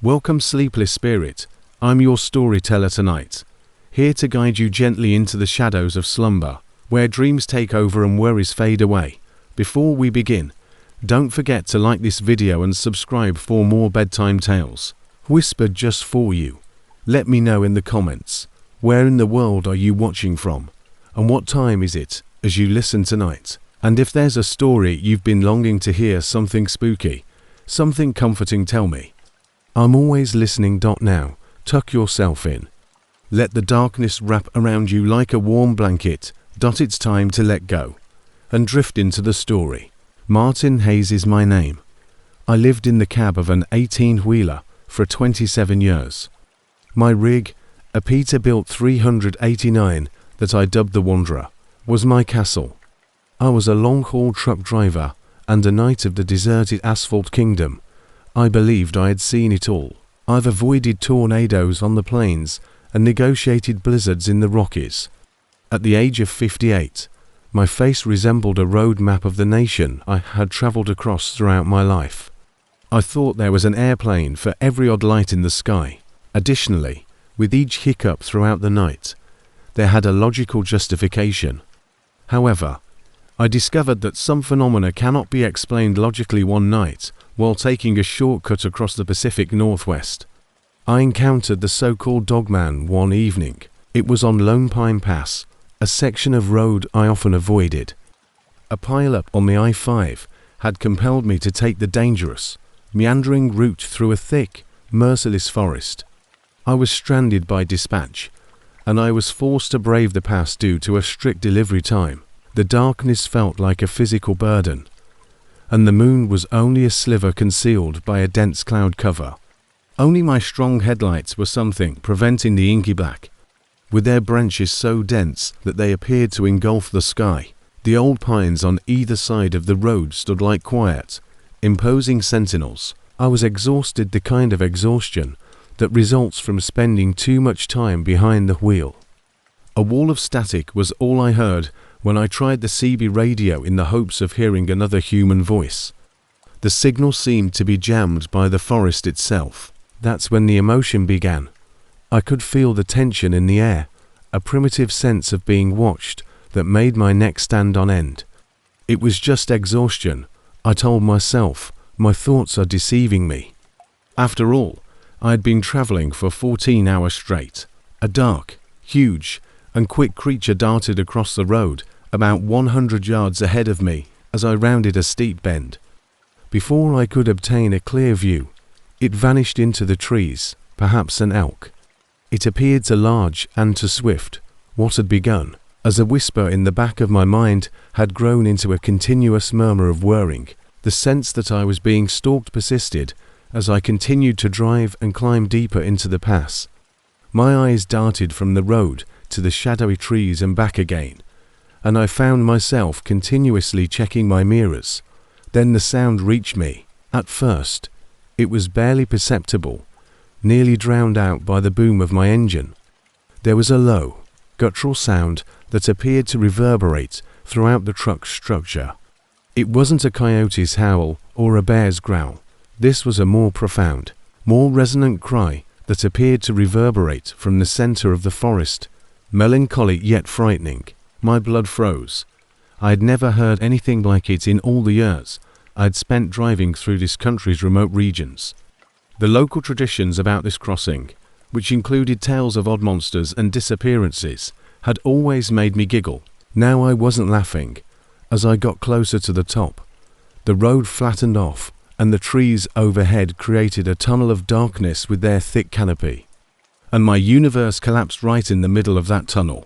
Welcome, sleepless spirit. I'm your storyteller tonight, here to guide you gently into the shadows of slumber, where dreams take over and worries fade away. Before we begin, don't forget to like this video and subscribe for more bedtime tales, whispered just for you. Let me know in the comments, where in the world are you watching from, and what time is it as you listen tonight? And if there's a story you've been longing to hear, something spooky, something comforting, tell me. I'm always listening. Now, tuck yourself in. Let the darkness wrap around you like a warm blanket. It's time to let go and drift into the story. Martin Hayes is my name. I lived in the cab of an 18-wheeler for 27 years. My rig, a Peterbilt 389 that I dubbed the Wanderer, was my castle. I was a long-haul truck driver and a knight of the deserted asphalt kingdom. I believed I had seen it all. I've avoided tornadoes on the plains and negotiated blizzards in the Rockies. At the age of 58, my face resembled a road map of the nation I had travelled across throughout my life. I thought there was an airplane for every odd light in the sky. Additionally, with each hiccup throughout the night, there had a logical justification. However, I discovered that some phenomena cannot be explained logically. One night, while taking a shortcut across the Pacific Northwest, I encountered the so-called Dogman one evening. It was on Lone Pine Pass, a section of road I often avoided. A pile-up on the I-5 had compelled me to take the dangerous, meandering route through a thick, merciless forest. I was stranded by dispatch, and I was forced to brave the pass due to a strict delivery time. The darkness felt like a physical burden, and the moon was only a sliver concealed by a dense cloud cover. Only my strong headlights were something preventing the inky black, with their branches so dense that they appeared to engulf the sky. The old pines on either side of the road stood like quiet, imposing sentinels. I was exhausted, the kind of exhaustion that results from spending too much time behind the wheel. A wall of static was all I heard when I tried the CB radio in the hopes of hearing another human voice. The signal seemed to be jammed by the forest itself. That's when the emotion began. I could feel the tension in the air, a primitive sense of being watched that made my neck stand on end. It was just exhaustion, I told myself. My thoughts are deceiving me. After all, I had been traveling for 14 hours straight. A dark, huge, and quick creature darted across the road about 100 yards ahead of me as I rounded a steep bend. Before I could obtain a clear view, it vanished into the trees, perhaps an elk. It appeared to large and to swift. What had begun as a whisper in the back of my mind had grown into a continuous murmur of whirring. The sense that I was being stalked persisted as I continued to drive and climb deeper into the pass. My eyes darted from the road to the shadowy trees and back again, and I found myself continuously checking my mirrors. Then the sound reached me. At first, it was barely perceptible, nearly drowned out by the boom of my engine. There was a low, guttural sound that appeared to reverberate throughout the truck's structure. It wasn't a coyote's howl or a bear's growl. This was a more profound, more resonant cry that appeared to reverberate from the center of the forest. Melancholy yet frightening. My blood froze. I had never heard anything like it in all the years I had spent driving through this country's remote regions. The local traditions about this crossing, which included tales of odd monsters and disappearances, had always made me giggle. Now I wasn't laughing. As I got closer to the top, the road flattened off, and the trees overhead created a tunnel of darkness with their thick canopy. And my universe collapsed right in the middle of that tunnel.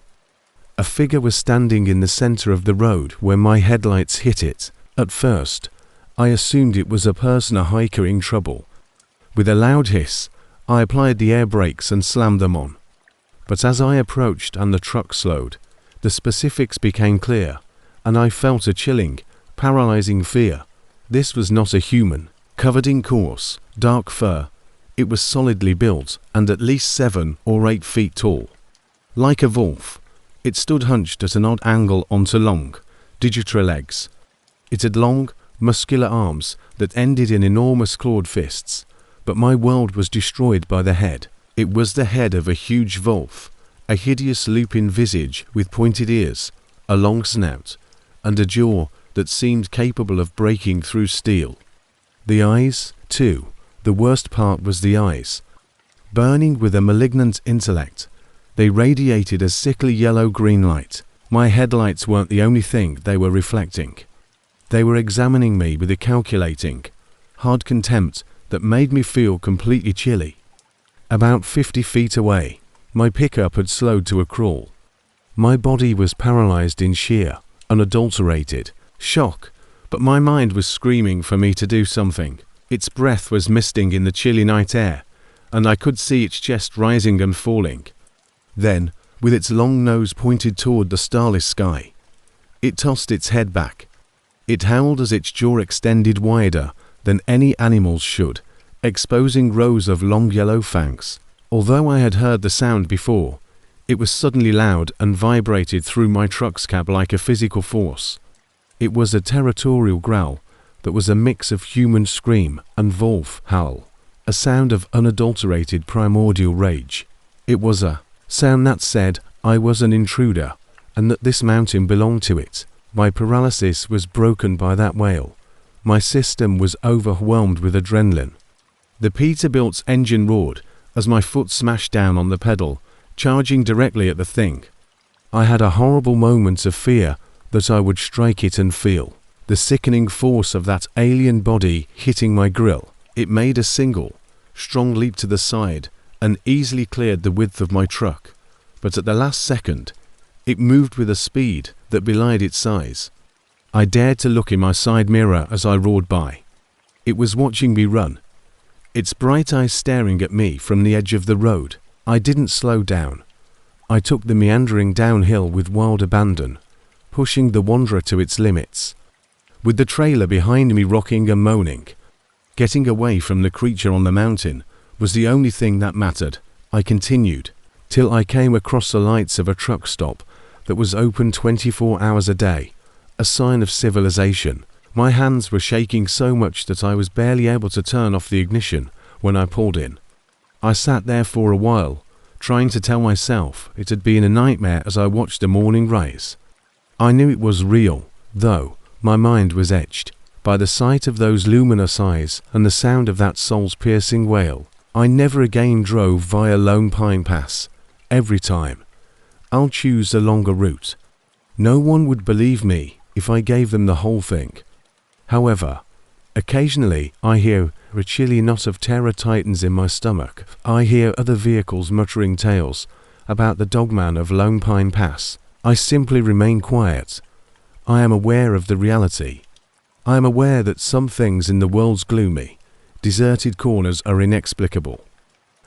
A figure was standing in the center of the road where my headlights hit it. At first, I assumed it was a person, a hiker in trouble. With a loud hiss, I applied the air brakes and slammed them on. But as I approached and the truck slowed, the specifics became clear, and I felt a chilling, paralyzing fear. This was not a human. Covered in coarse, dark fur, it was solidly built and at least 7 or 8 feet tall. Like a wolf, it stood hunched at an odd angle onto long, digital legs. It had long, muscular arms that ended in enormous clawed fists, but my world was destroyed by the head. It was the head of a huge wolf, a hideous lupin visage with pointed ears, a long snout, and a jaw that seemed capable of breaking through steel. The eyes, too, the worst part was the eyes. Burning with a malignant intellect, they radiated a sickly yellow-green light. My headlights weren't the only thing they were reflecting. They were examining me with a calculating, hard contempt that made me feel completely chilly. About 50 feet away, my pickup had slowed to a crawl. My body was paralyzed in sheer, unadulterated shock, but my mind was screaming for me to do something. Its breath was misting in the chilly night air, and I could see its chest rising and falling. Then, with its long nose pointed toward the starless sky, it tossed its head back. It howled as its jaw extended wider than any animal's should, exposing rows of long yellow fangs. Although I had heard the sound before, it was suddenly loud and vibrated through my truck's cab like a physical force. It was a territorial growl that was a mix of human scream and wolf howl, a sound of unadulterated primordial rage. It was a sound that said I was an intruder and that this mountain belonged to it. My paralysis was broken by that wail. My system was overwhelmed with adrenaline. The Peterbilt's engine roared as my foot smashed down on the pedal, charging directly at the thing. I had a horrible moment of fear that I would strike it and feel the sickening force of that alien body hitting my grille. It made a single, strong leap to the side and easily cleared the width of my truck, but at the last second, it moved with a speed that belied its size. I dared to look in my side mirror as I roared by. It was watching me run, its bright eyes staring at me from the edge of the road. I didn't slow down. I took the meandering downhill with wild abandon, pushing the wanderer to its limits. With the trailer behind me rocking and moaning, getting away from the creature on the mountain was the only thing that mattered. I continued, till I came across the lights of a truck stop that was open 24 hours a day, a sign of civilization. My hands were shaking so much that I was barely able to turn off the ignition when I pulled in. I sat there for a while, trying to tell myself it had been a nightmare as I watched the morning rise. I knew it was real, though my mind was etched by the sight of those luminous eyes and the sound of that soul-piercing wail. I never again drove via Lone Pine Pass. Every time, I'll choose a longer route. No one would believe me if I gave them the whole thing. However, occasionally I hear a chilly knot of terror tightens in my stomach. I hear other vehicles muttering tales about the dogman of Lone Pine Pass. I simply remain quiet. I am aware of the reality. I am aware that some things in the world's gloomy, deserted corners are inexplicable.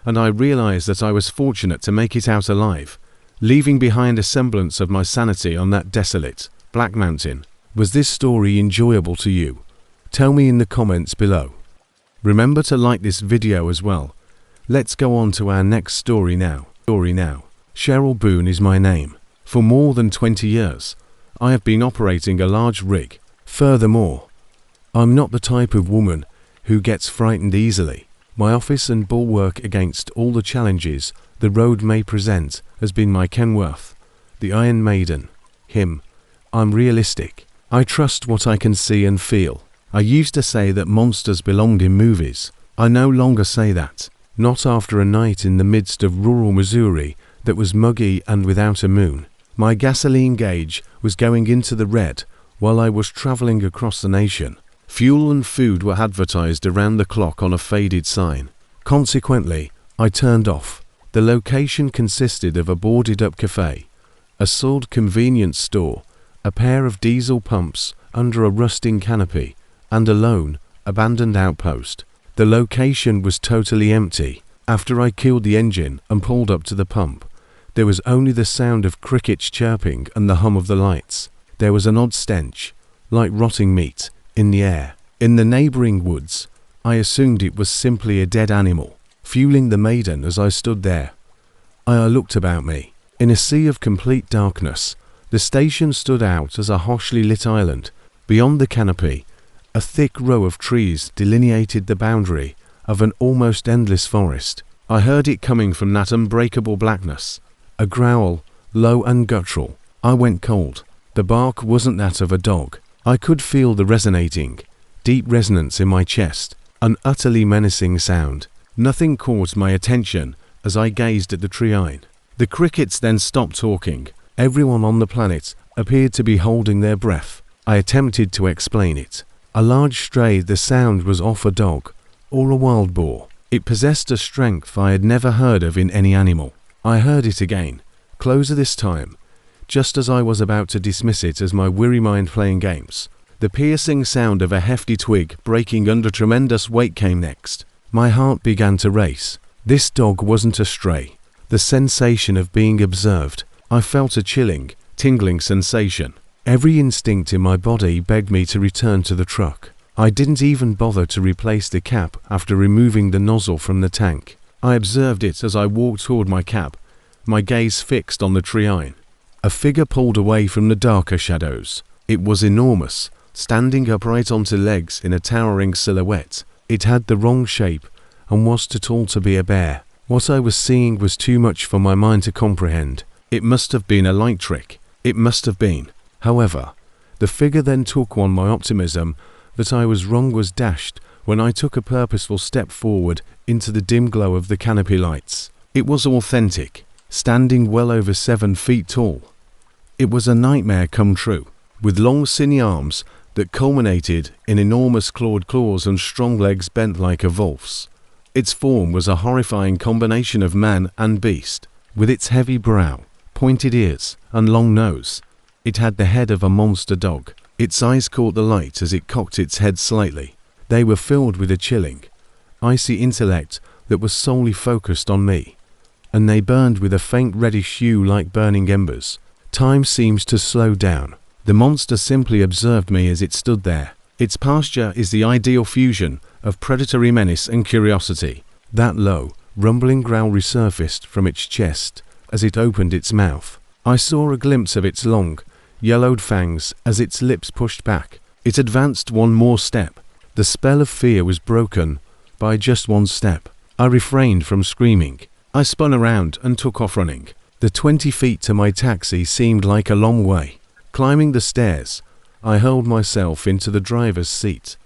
And I realize that I was fortunate to make it out alive, leaving behind a semblance of my sanity on that desolate, black mountain. Was this story enjoyable to you? Tell me in the comments below. Remember to like this video as well. Let's go on to our next story now. Cheryl Boone is my name. For more than 20 years, I have been operating a large rig. Furthermore, I'm not the type of woman who gets frightened easily. My office and bulwark against all the challenges the road may present has been my Kenworth, the Iron Maiden. I'm realistic. I trust what I can see and feel. I used to say that monsters belonged in movies. I no longer say that. Not after a night in the midst of rural Missouri that was muggy and without a moon. My gasoline gauge was going into the red while I was traveling across the nation. Fuel and food were advertised around the clock on a faded sign. Consequently, I turned off. The location consisted of a boarded-up cafe, a sold convenience store, a pair of diesel pumps under a rusting canopy, and a lone, abandoned outpost. The location was totally empty. After I killed the engine and pulled up to the pump, there was only the sound of crickets chirping and the hum of the lights. There was an odd stench, like rotting meat, in the air. In the neighboring woods, I assumed it was simply a dead animal, fueling the Maiden as I stood there. I looked about me. In a sea of complete darkness, the station stood out as a harshly lit island. Beyond the canopy, a thick row of trees delineated the boundary of an almost endless forest. I heard it coming from that unbreakable blackness. A growl, low and guttural. I went cold. The bark wasn't that of a dog. I could feel the resonating, deep resonance in my chest, an utterly menacing sound. Nothing caught my attention as I gazed at the tree-line. The crickets then stopped talking. Everyone on the planet appeared to be holding their breath. I attempted to explain it. A large stray, the sound was off a dog, or a wild boar. It possessed a strength I had never heard of in any animal. I heard it again, closer this time, just as I was about to dismiss it as my weary mind playing games. The piercing sound of a hefty twig breaking under tremendous weight came next. My heart began to race. This dog wasn't a stray. The sensation of being observed. I felt a chilling, tingling sensation. Every instinct in my body begged me to return to the truck. I didn't even bother to replace the cap after removing the nozzle from the tank. I observed it as I walked toward my cab, my gaze fixed on the tree-line. A figure pulled away from the darker shadows. It was enormous, standing upright onto legs in a towering silhouette. It had the wrong shape and was too tall to be a bear. What I was seeing was too much for my mind to comprehend. It must have been a light trick. It must have been. However, the figure then took on my optimism that I was wrong was dashed when I took a purposeful step forward into the dim glow of the canopy lights. It was authentic, standing well over 7 feet tall. It was a nightmare come true, with long skinny arms that culminated in enormous clawed claws and strong legs bent like a wolf's. Its form was a horrifying combination of man and beast, with its heavy brow, pointed ears, and long nose. It had the head of a monster dog. Its eyes caught the light as it cocked its head slightly. They were filled with a chilling, icy intellect that was solely focused on me, and they burned with a faint reddish hue like burning embers. Time seems to slow down. The monster simply observed me as it stood there. Its posture is the ideal fusion of predatory menace and curiosity. That low, rumbling growl resurfaced from its chest as it opened its mouth. I saw a glimpse of its long, yellowed fangs as its lips pushed back. It advanced one more step. The spell of fear was broken by just one step. I refrained from screaming. I spun around and took off running. The 20 feet to my taxi seemed like a long way. Climbing the stairs, I hurled myself into the driver's seat,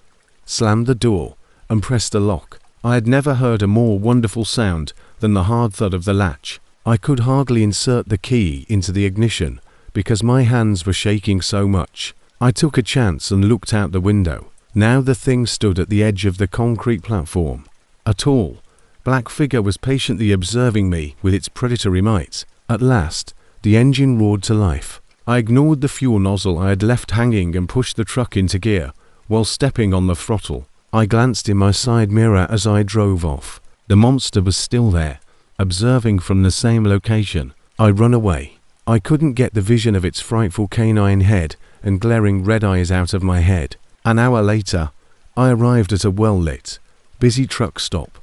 slammed the door, and pressed the lock. I had never heard a more wonderful sound than the hard thud of the latch. I could hardly insert the key into the ignition because my hands were shaking so much. I took a chance and looked out the window. Now the thing stood at the edge of the concrete platform. A tall, black figure was patiently observing me with its predatory might. At last, the engine roared to life. I ignored the fuel nozzle I had left hanging and pushed the truck into gear while stepping on the throttle. I glanced in my side mirror as I drove off. The monster was still there, observing from the same location. I ran away. I couldn't get the vision of its frightful canine head and glaring red eyes out of my head. An hour later, I arrived at a well-lit, busy truck stop,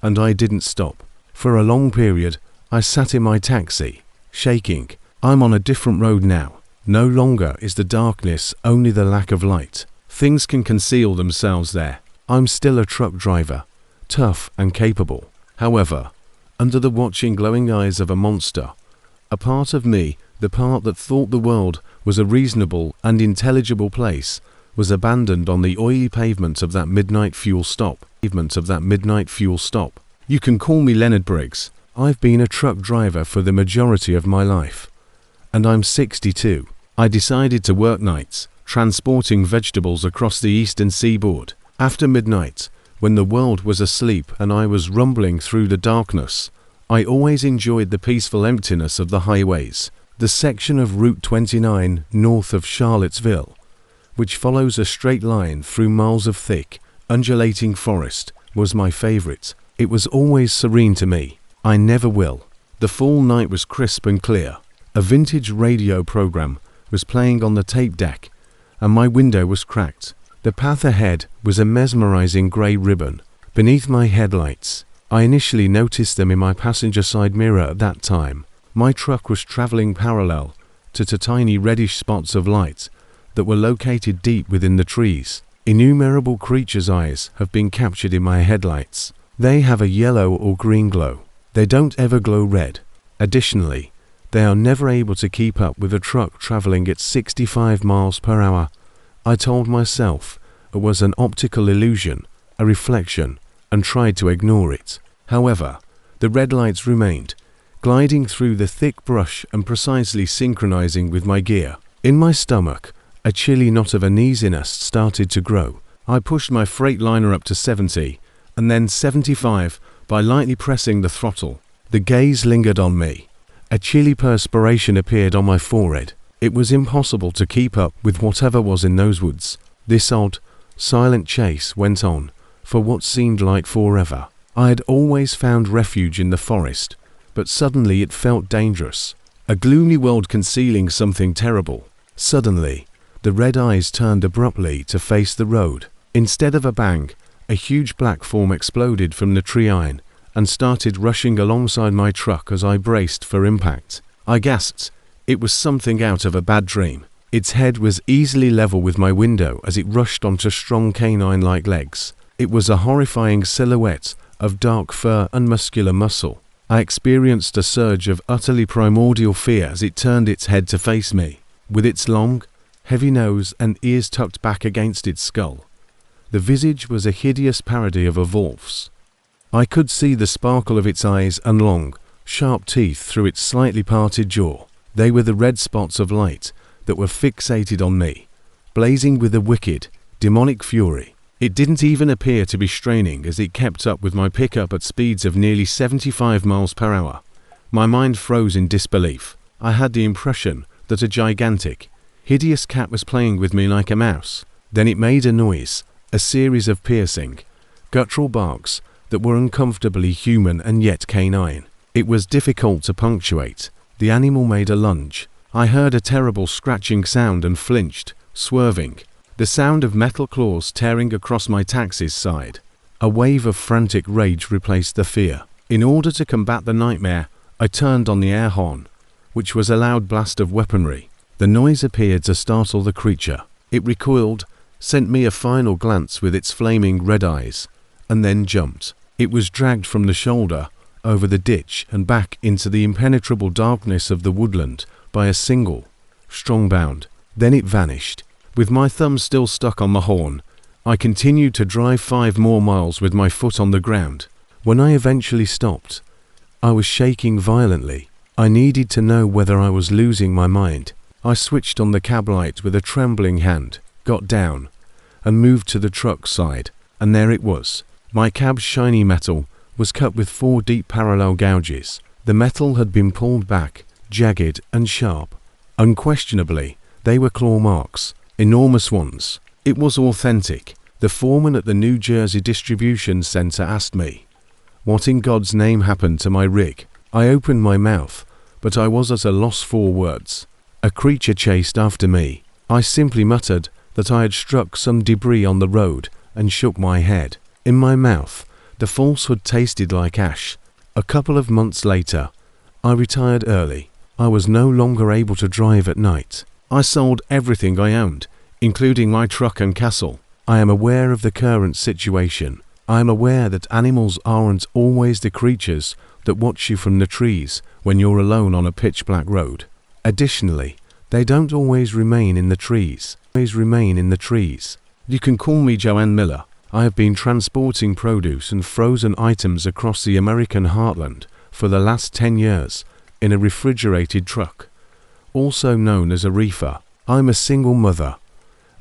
and I didn't stop. For a long period, I sat in my taxi, shaking. I'm on a different road now. No longer is the darkness only the lack of light. Things can conceal themselves there. I'm still a truck driver, tough and capable. However, under the watching glowing eyes of a monster, a part of me, the part that thought the world was a reasonable and intelligible place, was abandoned on the oily pavement of that midnight fuel stop. You can call me Leonard Briggs. I've been a truck driver for the majority of my life, and I'm 62. I decided to work nights, transporting vegetables across the eastern seaboard. After midnight, when the world was asleep and I was rumbling through the darkness, I always enjoyed the peaceful emptiness of the highways. The section of Route 29 north of Charlottesville, which follows a straight line through miles of thick, undulating forest, was my favorite. It was always serene to me. I never will. The fall night was crisp and clear. A vintage radio program was playing on the tape deck, and my window was cracked. The path ahead was a mesmerizing grey ribbon. Beneath my headlights, I initially noticed them in my passenger side mirror at that time. My truck was traveling parallel to tiny reddish spots of light that were located deep within the trees. Innumerable creatures' eyes have been captured in my headlights. They have a yellow or green glow. They don't ever glow red. Additionally, they are never able to keep up with a truck traveling at 65 miles per hour. I told myself it was an optical illusion, a reflection, and tried to ignore it. However, the red lights remained, gliding through the thick brush and precisely synchronizing with my gear. In my stomach, a chilly knot of uneasiness started to grow. I pushed my Freightliner up to 70, and then 75 by lightly pressing the throttle. The gaze lingered on me. A chilly perspiration appeared on my forehead. It was impossible to keep up with whatever was in those woods. This odd, silent chase went on for what seemed like forever. I had always found refuge in the forest, but suddenly it felt dangerous. A gloomy world concealing something terrible. Suddenly, the red eyes turned abruptly to face the road. Instead of a bang, a huge black form exploded from the tree iron and started rushing alongside my truck as I braced for impact. I gasped. It was something out of a bad dream. Its head was easily level with my window as it rushed onto strong canine-like legs. It was a horrifying silhouette of dark fur and muscular muscle. I experienced a surge of utterly primordial fear as it turned its head to face me, with its long, heavy nose and ears tucked back against its skull. The visage was a hideous parody of a wolf's. I could see the sparkle of its eyes and long, sharp teeth through its slightly parted jaw. They were the red spots of light that were fixated on me, blazing with a wicked, demonic fury. It didn't even appear to be straining as it kept up with my pickup at speeds of nearly 75 miles per hour. My mind froze in disbelief. I had the impression that a gigantic, hideous cat was playing with me like a mouse. Then it made a noise, a series of piercing, guttural barks that were uncomfortably human and yet canine. It was difficult to punctuate. The animal made a lunge. I heard a terrible scratching sound and flinched, swerving. The sound of metal claws tearing across my taxi's side. A wave of frantic rage replaced the fear. In order to combat the nightmare, I turned on the air horn, which was a loud blast of weaponry. The noise appeared to startle the creature. It recoiled, sent me a final glance with its flaming red eyes, and then jumped. It was dragged from the shoulder, over the ditch and back into the impenetrable darkness of the woodland by a single, strong bound. Then it vanished. With my thumb still stuck on the horn, I continued to drive 5 more miles with my foot on the ground. When I eventually stopped, I was shaking violently. I needed to know whether I was losing my mind. I switched on the cab light with a trembling hand, got down, and moved to the truck's side. And there it was. My cab's shiny metal was cut with 4 deep parallel gouges. The metal had been pulled back, jagged and sharp. Unquestionably, they were claw marks, enormous ones. It was authentic. The foreman at the New Jersey distribution center asked me, "What in God's name happened to my rig?" I opened my mouth, but I was at a loss for words. A creature chased after me. I simply muttered that I had struck some debris on the road and shook my head. In my mouth, the falsehood tasted like ash. A couple of months later, I retired early. I was no longer able to drive at night. I sold everything I owned, including my truck and castle. I am aware of the current situation. I am aware that animals aren't always the creatures that watch you from the trees when you're alone on a pitch-black road. Additionally, they don't always remain in the trees. You can call me Joanne Miller. I have been transporting produce and frozen items across the American heartland for the last 10 years in a refrigerated truck, also known as a reefer. I'm a single mother,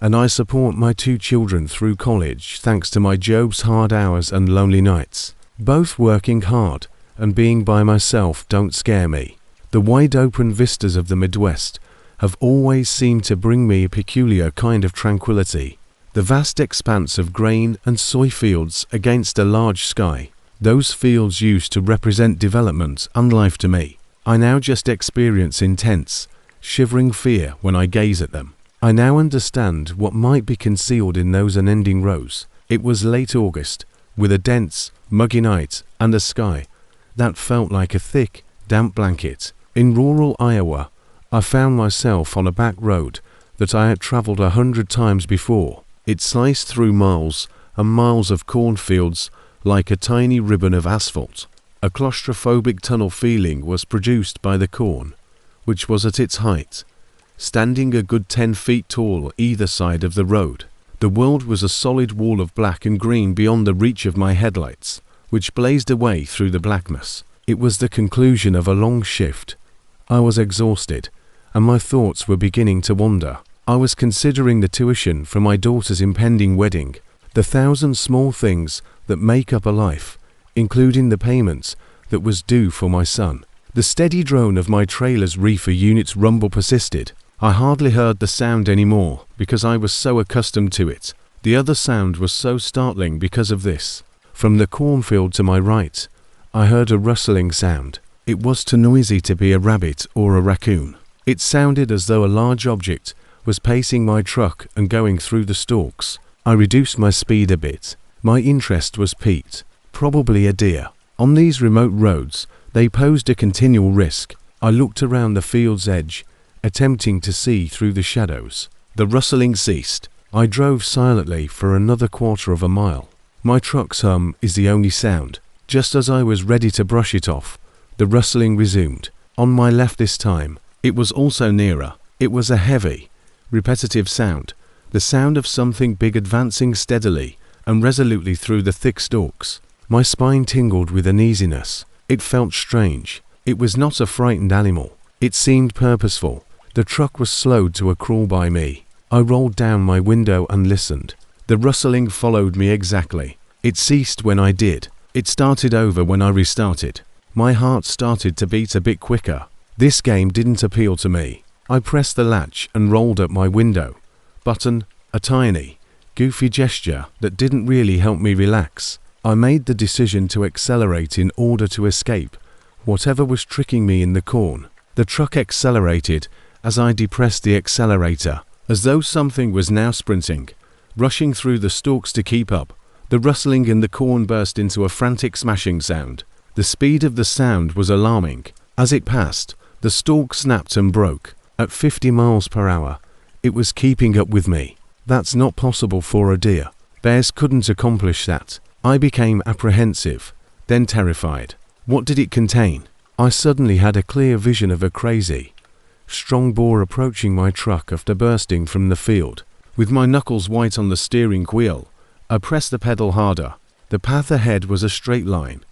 and I support my 2 children through college thanks to my Job's hard hours and lonely nights. Both working hard and being by myself don't scare me. The wide-open vistas of the Midwest have always seemed to bring me a peculiar kind of tranquility. The vast expanse of grain and soy fields against a large sky, those fields used to represent development and life to me. I now just experience intense, shivering fear when I gaze at them. I now understand what might be concealed in those unending rows. It was late August, with a dense, muggy night and a sky that felt like a thick, damp blanket. In rural Iowa, I found myself on a back road that I had traveled 100 times before. It sliced through miles and miles of cornfields like a tiny ribbon of asphalt. A claustrophobic tunnel feeling was produced by the corn, which was at its height, standing a good 10 feet tall either side of the road. The world was a solid wall of black and green beyond the reach of my headlights, which blazed away through the blackness. It was the conclusion of a long shift. I was exhausted, and my thoughts were beginning to wander. I was considering the tuition for my daughter's impending wedding, the 1,000 small things that make up a life, including the payments that was due for my son. The steady drone of my trailer's reefer unit's rumble persisted. I hardly heard the sound anymore because I was so accustomed to it. The other sound was so startling because of this. From the cornfield to my right, I heard a rustling sound. It was too noisy to be a rabbit or a raccoon. It sounded as though a large object was pacing my truck and going through the stalks. I reduced my speed a bit. My interest was piqued. Probably a deer. On these remote roads, they posed a continual risk. I looked around the field's edge, attempting to see through the shadows. The rustling ceased. I drove silently for another quarter of a mile. My truck's hum is the only sound. Just as I was ready to brush it off, the rustling resumed. On my left this time. It was also nearer. It was a heavy, repetitive sound, the sound of something big advancing steadily and resolutely through the thick stalks. My spine tingled with uneasiness. It felt strange. It was not a frightened animal. It seemed purposeful. The truck was slowed to a crawl by me. I rolled down my window and listened. The rustling followed me exactly. It ceased when I did. It started over when I restarted. My heart started to beat a bit quicker. This game didn't appeal to me. I pressed the latch and rolled up my window button, a tiny, goofy gesture that didn't really help me relax. I made the decision to accelerate in order to escape whatever was tricking me in the corn. The truck accelerated as I depressed the accelerator, as though something was now sprinting, rushing through the stalks to keep up. The rustling in the corn burst into a frantic smashing sound. The speed of the sound was alarming. As it passed, the stalk snapped and broke. At 50 miles per hour, it was keeping up with me. That's not possible for a deer. Bears couldn't accomplish that. I became apprehensive, then terrified. What did it contain? I suddenly had a clear vision of a crazy, strong boar approaching my truck after bursting from the field. With my knuckles white on the steering wheel, I pressed the pedal harder. The path ahead was a straight line,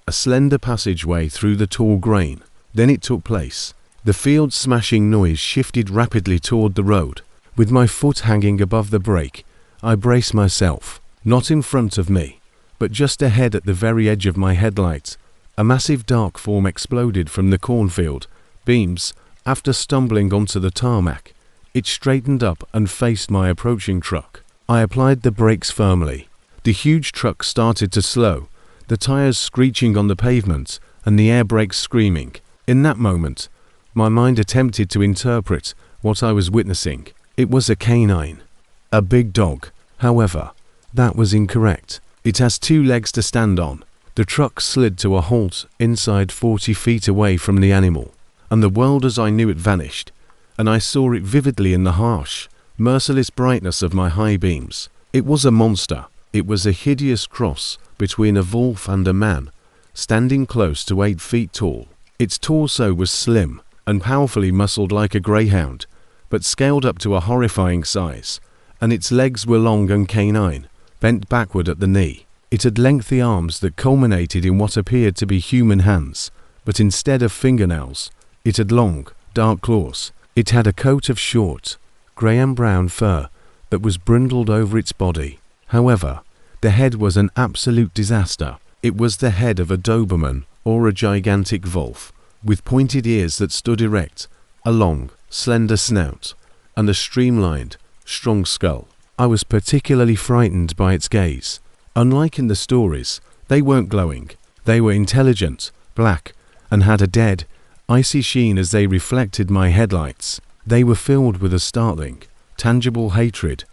a slender passageway through the tall grain. Then it took place. The field's smashing noise shifted rapidly toward the road. With my foot hanging above the brake, I braced myself. Not in front of me, but just ahead at the very edge of my headlights, a massive dark form exploded from the cornfield beams. After stumbling onto the tarmac, it straightened up and faced my approaching truck. I applied the brakes firmly. The huge truck started to slow, the tires screeching on the pavement and the air brakes screaming. In that moment, my mind attempted to interpret what I was witnessing. It was a canine, a big dog. However, that was incorrect. It has 2 legs to stand on. The truck slid to a halt inside 40 feet away from the animal, and the world as I knew it vanished, and I saw it vividly in the harsh, merciless brightness of my high beams. It was a monster. It was a hideous cross between a wolf and a man, standing close to 8 feet tall. Its torso was slim and powerfully muscled like a greyhound, but scaled up to a horrifying size, and its legs were long and canine, bent backward at the knee. It had lengthy arms that culminated in what appeared to be human hands, but instead of fingernails, it had long, dark claws. It had a coat of short, grey and brown fur that was brindled over its body. However, the head was an absolute disaster. It was the head of a Doberman or a gigantic wolf, with pointed ears that stood erect, a long, slender snout, and a streamlined, strong skull. I was particularly frightened by its gaze. Unlike in the stories, they weren't glowing. They were intelligent, black, and had a dead, icy sheen as they reflected my headlights. They were filled with a startling, tangible hatred,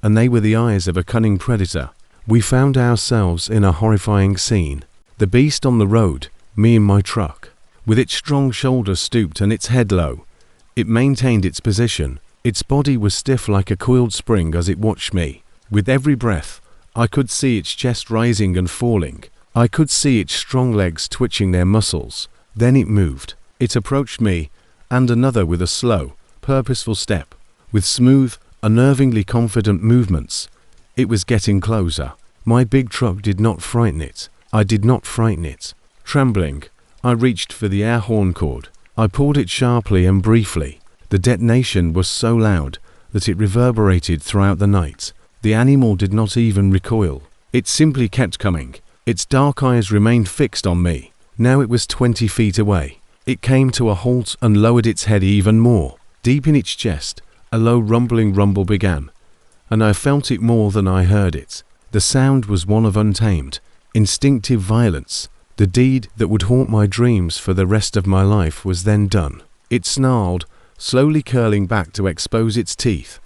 and they were the eyes of a cunning predator. We found ourselves in a horrifying scene. The beast on the road, me in my truck. With its strong shoulders stooped and its head low, it maintained its position. Its body was stiff like a coiled spring as it watched me. With every breath, I could see its chest rising and falling. I could see its strong legs twitching their muscles. Then it moved. It approached me, and another with a slow, purposeful step. With smooth, unnervingly confident movements. It was getting closer. My big truck did not frighten it. I did not frighten it. Trembling, I reached for the air horn cord. I pulled it sharply and briefly. The detonation was so loud that it reverberated throughout the night. The animal did not even recoil. It simply kept coming. Its dark eyes remained fixed on me. Now it was 20 feet away. It came to a halt and lowered its head even more. Deep in its chest, a low rumbling rumble began, and I felt it more than I heard it. The sound was one of untamed, instinctive violence. The deed that would haunt my dreams for the rest of my life was then done. It snarled, slowly curling back to expose its teeth.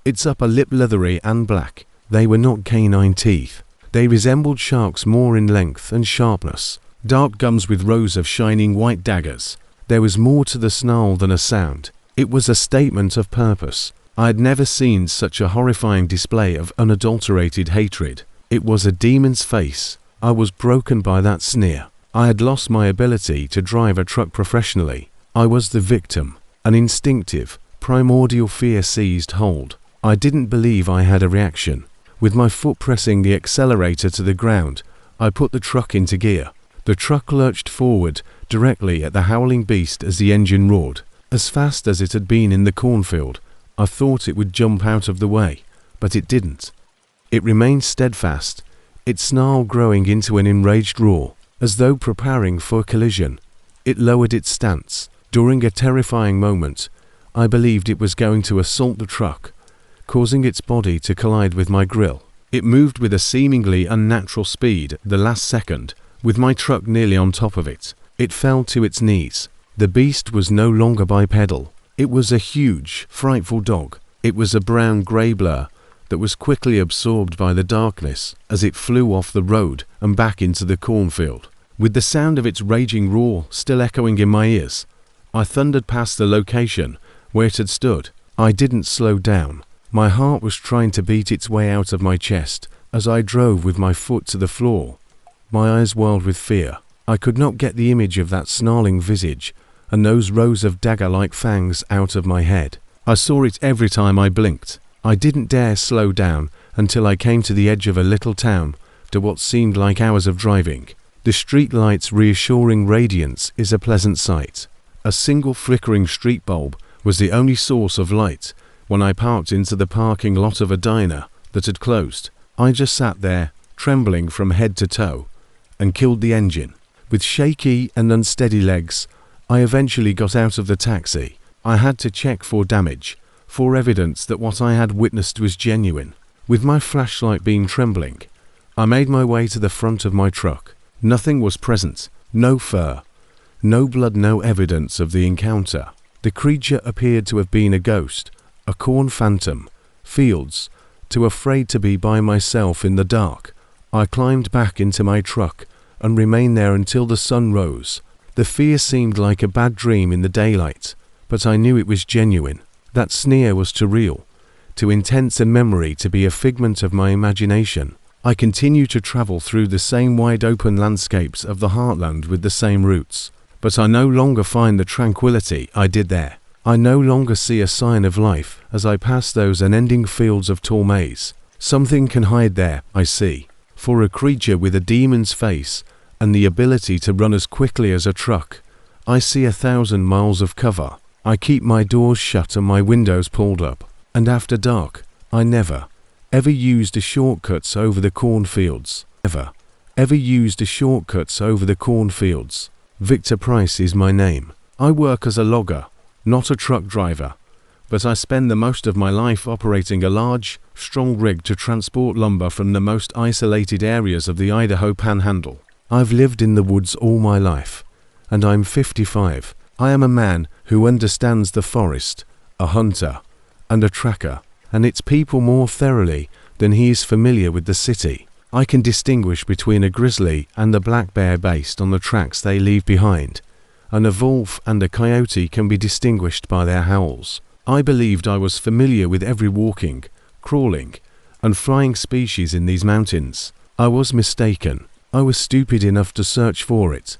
Its upper lip leathery and black. They were not canine teeth. They resembled sharks more in length and sharpness. Dark gums with rows of shining white daggers. There was more to the snarl than a sound. It was a statement of purpose. I had never seen such a horrifying display of unadulterated hatred. It was a demon's face. I was broken by that sneer. I had lost my ability to drive a truck professionally. I was the victim. An instinctive, primordial fear seized hold. I didn't believe I had a reaction. With my foot pressing the accelerator to the ground, I put the truck into gear. The truck lurched forward directly at the howling beast as the engine roared. As fast as it had been in the cornfield, I thought it would jump out of the way, but it didn't. It remained steadfast, its snarl growing into an enraged roar. As though preparing for a collision, it lowered its stance. During a terrifying moment, I believed it was going to assault the truck, causing its body to collide with my grill. It moved with a seemingly unnatural speed the last second, with my truck nearly on top of it. It fell to its knees. The beast was no longer bipedal. It was a huge, frightful dog. It was a brown-grey blur that was quickly absorbed by the darkness as it flew off the road and back into the cornfield. With the sound of its raging roar still echoing in my ears, I thundered past the location where it had stood. I didn't slow down. My heart was trying to beat its way out of my chest as I drove with my foot to the floor. My eyes whirled with fear. I could not get the image of that snarling visage and those rows of dagger-like fangs out of my head. I saw it every time I blinked. I didn't dare slow down until I came to the edge of a little town, to what seemed like hours of driving. The street light's reassuring radiance is a pleasant sight. A single flickering street bulb was the only source of light when I parked into the parking lot of a diner that had closed. I just sat there, trembling from head to toe, and killed the engine. With shaky and unsteady legs, I eventually got out of the taxi. I had to check for damage, for evidence that what I had witnessed was genuine. With my flashlight beam trembling, I made my way to the front of my truck. Nothing was present, no fur, no blood, no evidence of the encounter. The creature appeared to have been a ghost, a corn phantom, fields, too afraid to be by myself in the dark. I climbed back into my truck and remained there until the sun rose. The fear seemed like a bad dream in the daylight, but I knew it was genuine. That sneer was too real, too intense a memory to be a figment of my imagination. I continue to travel through the same wide-open landscapes of the heartland with the same routes, but I no longer find the tranquility I did there. I no longer see a sign of life as I pass those unending fields of tall maize. Something can hide there, I see. For a creature with a demon's face and the ability to run as quickly as a truck, I see 1,000 miles of cover. I keep my doors shut and my windows pulled up, and after dark, I never, ever used the shortcuts over the cornfields. Ever used the shortcuts over the cornfields. Victor Price is my name. I work as a logger, not a truck driver, but I spend the most of my life operating a large, strong rig to transport lumber from the most isolated areas of the Idaho Panhandle. I've lived in the woods all my life, and I'm 55. I am a man who understands the forest, a hunter, and a tracker, and its people more thoroughly than he is familiar with the city. I can distinguish between a grizzly and a black bear based on the tracks they leave behind, and a wolf and a coyote can be distinguished by their howls. I believed I was familiar with every walking, crawling, and flying species in these mountains. I was mistaken. I was stupid enough to search for it.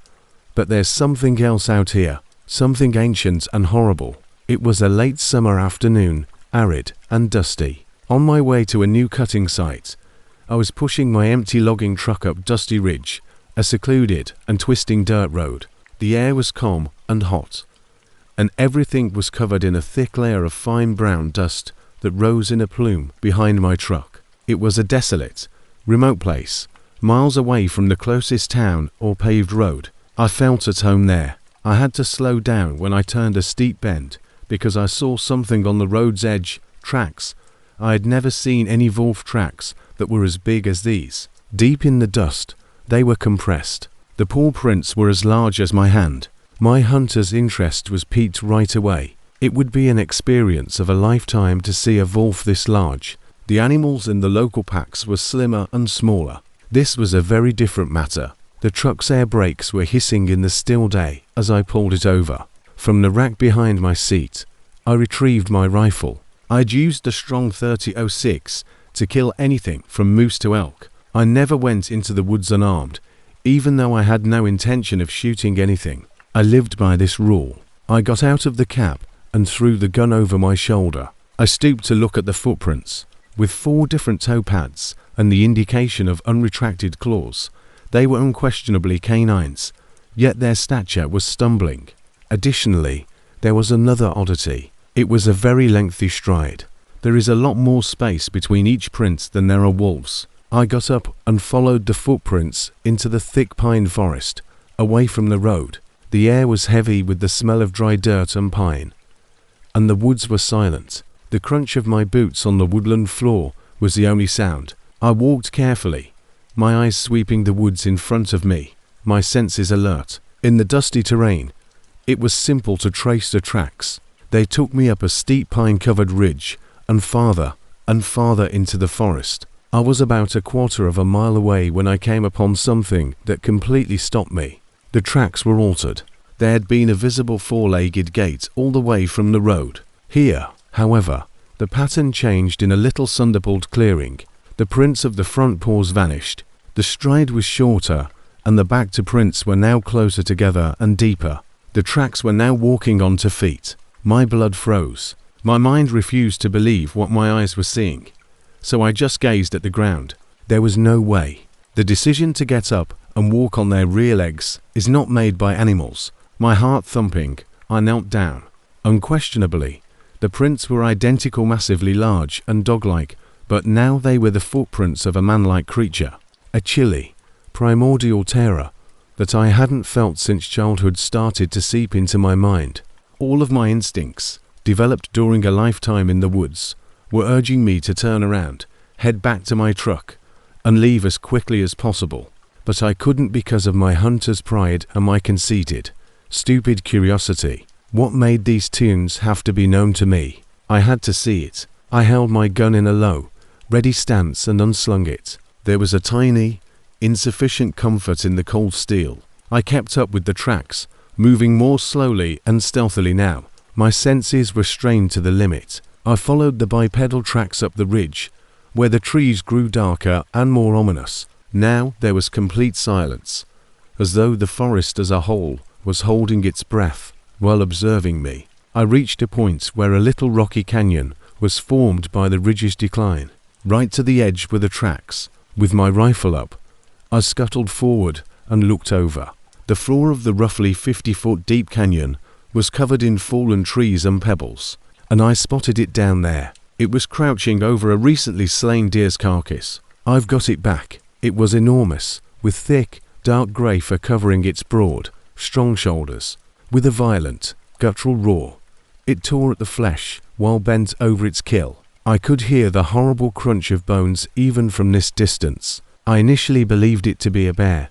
But there's something else out here, something ancient and horrible. It was a late summer afternoon, arid and dusty. On my way to a new cutting site, I was pushing my empty logging truck up Dusty Ridge, a secluded and twisting dirt road. The air was calm and hot, and everything was covered in a thick layer of fine brown dust that rose in a plume behind my truck. It was a desolate, remote place, miles away from the closest town or paved road. I felt at home there. I had to slow down when I turned a steep bend because I saw something on the road's edge, tracks. I had never seen any wolf tracks that were as big as these. Deep in the dust, they were compressed. The paw prints were as large as my hand. My hunter's interest was piqued right away. It would be an experience of a lifetime to see a wolf this large. The animals in the local packs were slimmer and smaller. This was a very different matter. The truck's air brakes were hissing in the still day as I pulled it over. From the rack behind my seat, I retrieved my rifle. I'd used the strong .30-06 to kill anything from moose to elk. I never went into the woods unarmed, even though I had no intention of shooting anything. I lived by this rule. I got out of the cab and threw the gun over my shoulder. I stooped to look at the footprints. With 4 different toe pads and the indication of unretracted claws, they were unquestionably canines, yet their stature was stumbling. Additionally, there was another oddity. It was a very lengthy stride. There is a lot more space between each print than there are wolves. I got up and followed the footprints into the thick pine forest, away from the road. The air was heavy with the smell of dry dirt and pine, and the woods were silent. The crunch of my boots on the woodland floor was the only sound. I walked carefully, my eyes sweeping the woods in front of me, my senses alert. In the dusty terrain, it was simple to trace the tracks. They took me up a steep pine-covered ridge and farther into the forest. I was about a quarter of a mile away when I came upon something that completely stopped me. The tracks were altered. There had been a visible 4-legged gait all the way from the road. Here, however, the pattern changed in a little sunderpulled clearing. The prints of the front paws vanished. The stride was shorter, and the back to prints were now closer together and deeper. The tracks were now walking onto feet. My blood froze. My mind refused to believe what my eyes were seeing, so I just gazed at the ground. There was no way. The decision to get up and walk on their rear legs is not made by animals. My heart thumping, I knelt down. Unquestionably, the prints were identical, massively large and dog-like, but now they were the footprints of a man-like creature. A chilly, primordial terror that I hadn't felt since childhood started to seep into my mind. All of my instincts, developed during a lifetime in the woods, were urging me to turn around, head back to my truck, and leave as quickly as possible. But I couldn't because of my hunter's pride and my conceited, stupid curiosity. What made these tunes have to be known to me? I had to see it. I held my gun in a low, ready stance and unslung it. There was a tiny, insufficient comfort in the cold steel. I kept up with the tracks, moving more slowly and stealthily now. My senses were strained to the limit. I followed the bipedal tracks up the ridge, where the trees grew darker and more ominous. Now there was complete silence, as though the forest as a whole was holding its breath while observing me. I reached a point where a little rocky canyon was formed by the ridge's decline. Right to the edge were the tracks. With my rifle up, I scuttled forward and looked over. The floor of the roughly 50-foot deep canyon was covered in fallen trees and pebbles, and I spotted it down there. It was crouching over a recently slain deer's carcass. I've got it back. It was enormous, with thick, dark grey fur covering its broad, strong shoulders. With a violent, guttural roar, it tore at the flesh while bent over its kill. I could hear the horrible crunch of bones even from this distance. I initially believed it to be a bear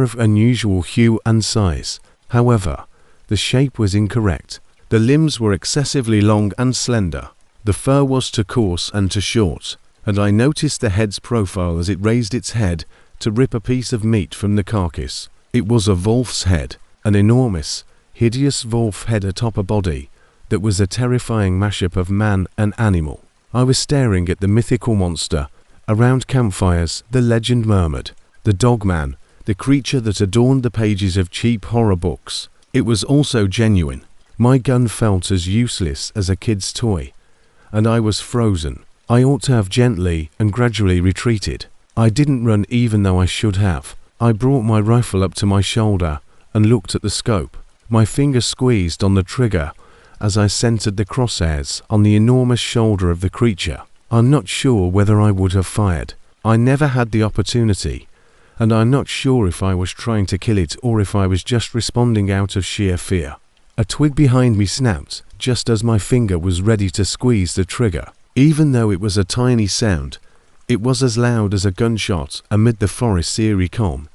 of unusual hue and size. However, the shape was incorrect. The limbs were excessively long and slender. The fur was too coarse and too short, and I noticed the head's profile as it raised its head to rip a piece of meat from the carcass. It was a wolf's head, an enormous, hideous wolf head atop a body that was a terrifying mashup of man and animal. I was staring at the mythical monster. Around campfires, the legend murmured. The Dogman, the creature that adorned the pages of cheap horror books. It was also genuine. My gun felt as useless as a kid's toy, and I was frozen. I ought to have gently and gradually retreated. I didn't run even though I should have. I brought my rifle up to my shoulder and looked at the scope. My finger squeezed on the trigger as I centered the crosshairs on the enormous shoulder of the creature. I'm not sure whether I would have fired. I never had the opportunity, and I'm not sure if I was trying to kill it or if I was just responding out of sheer fear. A twig behind me snapped just as my finger was ready to squeeze the trigger. Even though it was a tiny sound, it was as loud as a gunshot amid the forest's eerie calm.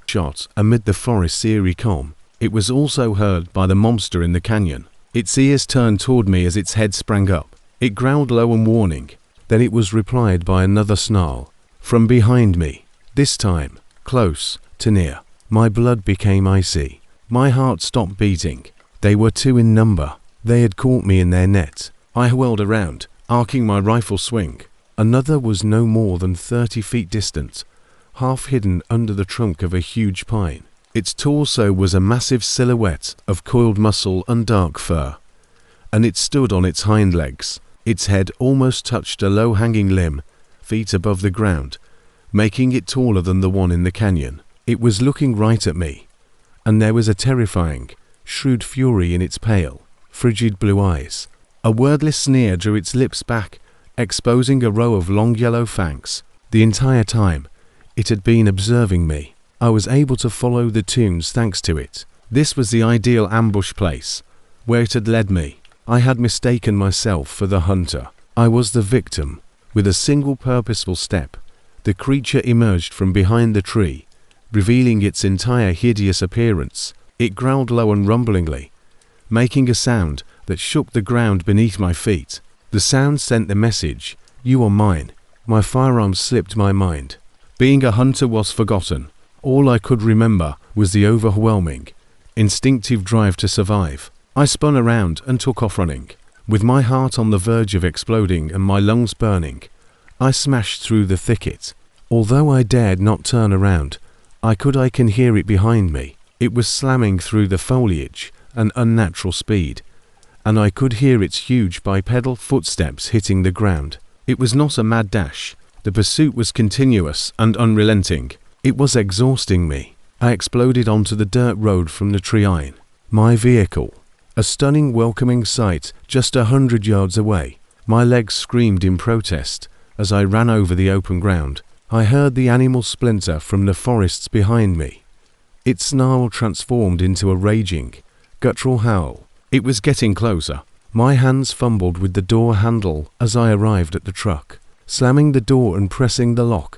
It was also heard by the monster in the canyon. Its ears turned toward me as its head sprang up. It growled low and warning. Then it was replied by another snarl from behind me, this time close to near. My blood became icy. My heart stopped beating. They were 2 in number. They had caught me in their net. I whirled around, arcing my rifle swing. Another was no more than 30 feet distant, half hidden under the trunk of a huge pine. Its torso was a massive silhouette of coiled muscle and dark fur, and it stood on its hind legs. Its head almost touched a low-hanging limb, feet above the ground, making it taller than the one in the canyon. It was looking right at me, and there was a terrifying, shrewd fury in its pale, frigid blue eyes. A wordless sneer drew its lips back, exposing a row of long yellow fangs. The entire time, it had been observing me. I was able to follow the tunes thanks to it. This was the ideal ambush place, where it had led me. I had mistaken myself for the hunter. I was the victim. With a single purposeful step, the creature emerged from behind the tree, revealing its entire hideous appearance. It growled low and rumblingly, making a sound that shook the ground beneath my feet. The sound sent the message, "You are mine." My firearm slipped my mind. Being a hunter was forgotten. All I could remember was the overwhelming, instinctive drive to survive. I spun around and took off running. With my heart on the verge of exploding and my lungs burning, I smashed through the thicket. Although I dared not turn around, I can hear it behind me. It was slamming through the foliage at unnatural speed, and I could hear its huge bipedal footsteps hitting the ground. It was not a mad dash. The pursuit was continuous and unrelenting. It was exhausting me. I exploded onto the dirt road from the tree-line. My vehicle, a stunning welcoming sight just 100 yards away. My legs screamed in protest as I ran over the open ground. I heard the animal splinter from the forests behind me. Its snarl transformed into a raging, guttural howl. It was getting closer. My hands fumbled with the door handle as I arrived at the truck. Slamming the door and pressing the lock,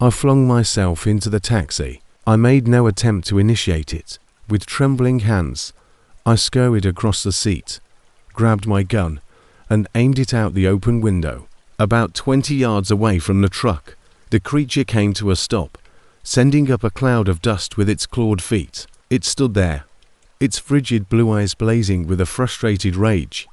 I flung myself into the taxi. I made no attempt to initiate it. With trembling hands, I scurried across the seat, grabbed my gun, and aimed it out the open window. About 20 yards away from the truck, the creature came to a stop, sending up a cloud of dust with its clawed feet. It stood there, its frigid blue eyes blazing with a frustrated rage,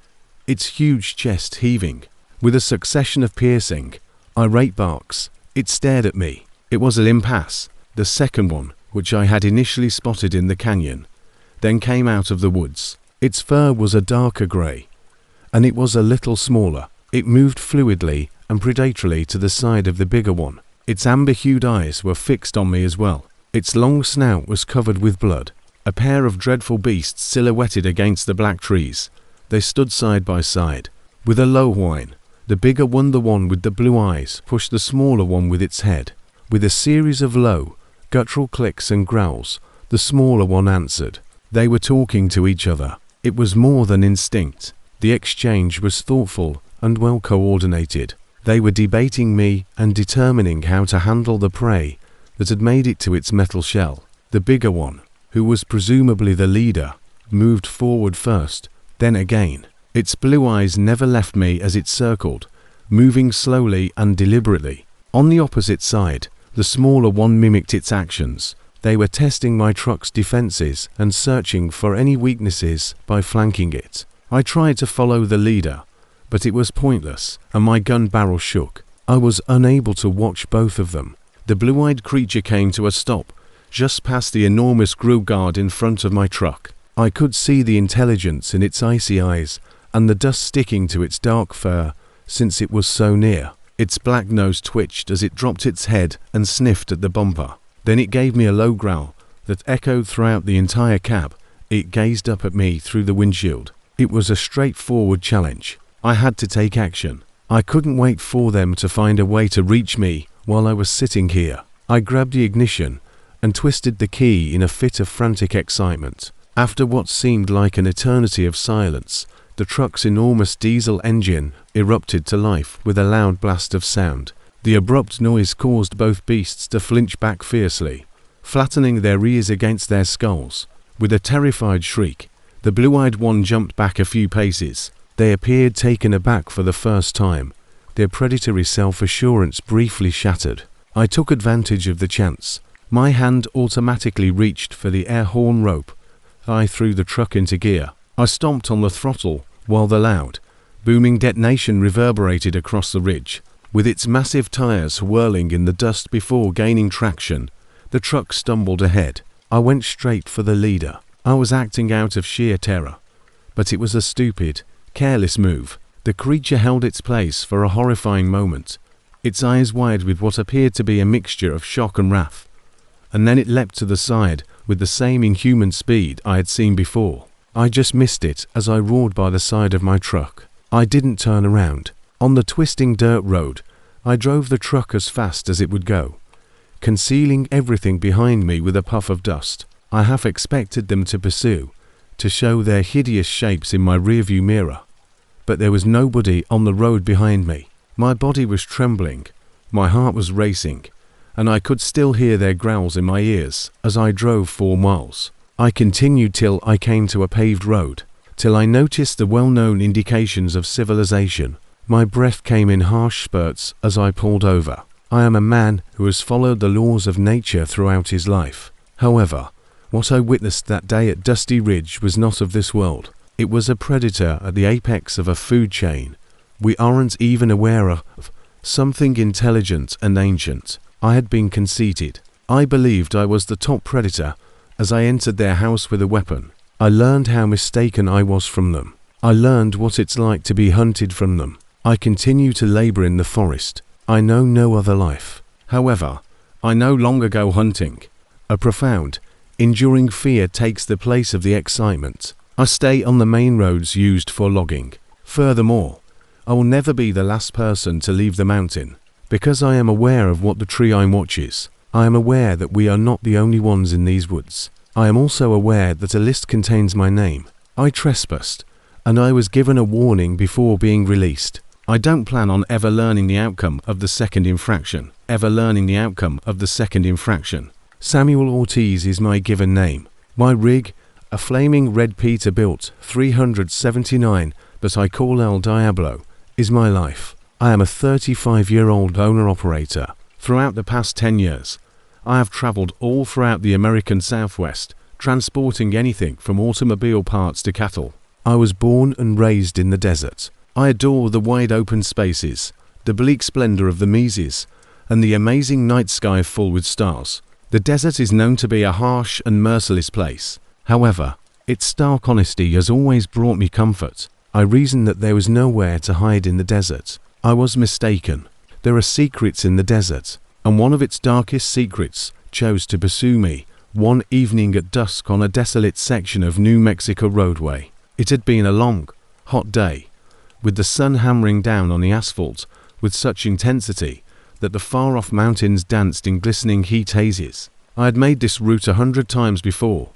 its huge chest heaving. With a succession of piercing, irate barks, it stared at me. It was a limpass, the second one, which I had initially spotted in the canyon, then came out of the woods. Its fur was a darker grey, and it was a little smaller. It moved fluidly and predatorily to the side of the bigger one. Its amber-hued eyes were fixed on me as well. Its long snout was covered with blood. A pair of dreadful beasts silhouetted against the black trees. They stood side by side. With a low whine, the bigger one, the one with the blue eyes, pushed the smaller one with its head. With a series of low, guttural clicks and growls, the smaller one answered. They were talking to each other. It was more than instinct. The exchange was thoughtful and well coordinated. They were debating me and determining how to handle the prey that had made it to its metal shell. The bigger one, who was presumably the leader, moved forward first, then again. Its blue eyes never left me as it circled, moving slowly and deliberately. On the opposite side, the smaller one mimicked its actions. They were testing my truck's defenses and searching for any weaknesses by flanking it. I tried to follow the leader, but it was pointless, and my gun barrel shook. I was unable to watch both of them. The blue-eyed creature came to a stop, just past the enormous grill guard in front of my truck. I could see the intelligence in its icy eyes, and the dust sticking to its dark fur, since it was so near. Its black nose twitched as it dropped its head and sniffed at the bumper. Then it gave me a low growl that echoed throughout the entire cab. It gazed up at me through the windshield. It was a straightforward challenge. I had to take action. I couldn't wait for them to find a way to reach me while I was sitting here. I grabbed the ignition and twisted the key in a fit of frantic excitement. After what seemed like an eternity of silence, the truck's enormous diesel engine erupted to life with a loud blast of sound. The abrupt noise caused both beasts to flinch back fiercely, flattening their ears against their skulls. With a terrified shriek, the blue-eyed one jumped back a few paces. They appeared taken aback for the first time, their predatory self-assurance briefly shattered. I took advantage of the chance. My hand automatically reached for the air horn rope. I threw the truck into gear. I stomped on the throttle while the loud, booming detonation reverberated across the ridge. With its massive tires whirling in the dust before gaining traction, the truck stumbled ahead. I went straight for the leader. I was acting out of sheer terror, but it was a stupid, careless move. The creature held its place for a horrifying moment, its eyes wide with what appeared to be a mixture of shock and wrath, and then it leapt to the side with the same inhuman speed I had seen before. I just missed it as I roared by the side of my truck. I didn't turn around. On the twisting dirt road, I drove the truck as fast as it would go, concealing everything behind me with a puff of dust. I half expected them to pursue, to show their hideous shapes in my rearview mirror, but there was nobody on the road behind me. My body was trembling, my heart was racing, and I could still hear their growls in my ears as I drove 4 miles. I continued till I came to a paved road, till I noticed the well-known indications of civilization. My breath came in harsh spurts as I pulled over. I am a man who has followed the laws of nature throughout his life. However, what I witnessed that day at Dusty Ridge was not of this world. It was a predator at the apex of a food chain. We aren't even aware of something intelligent and ancient. I had been conceited. I believed I was the top predator as I entered their house with a weapon. I learned how mistaken I was from them. I learned what it's like to be hunted from them. I continue to labor in the forest. I know no other life. However, I no longer go hunting. A profound, enduring fear takes the place of the excitement. I stay on the main roads used for logging. Furthermore, I will never be the last person to leave the mountain, because I am aware of what the tree I watch is. I am aware that we are not the only ones in these woods. I am also aware that a list contains my name. I trespassed, and I was given a warning before being released. I don't plan on ever learning the outcome of the second infraction. Samuel Ortiz is my given name. My rig, a flaming red Peterbilt 379 that I call El Diablo, is my life. I am a 35-year-old owner-operator. Throughout the past 10 years, I have traveled all throughout the American Southwest, transporting anything from automobile parts to cattle. I was born and raised in the desert. I adore the wide open spaces, the bleak splendor of the mesas, and the amazing night sky full with stars. The desert is known to be a harsh and merciless place. However, its stark honesty has always brought me comfort. I reasoned that there was nowhere to hide in the desert. I was mistaken. There are secrets in the desert, and one of its darkest secrets chose to pursue me one evening at dusk on a desolate section of New Mexico roadway. It had been a long, hot day, with the sun hammering down on the asphalt with such intensity that the far-off mountains danced in glistening heat hazes. I had made this route 100 times before,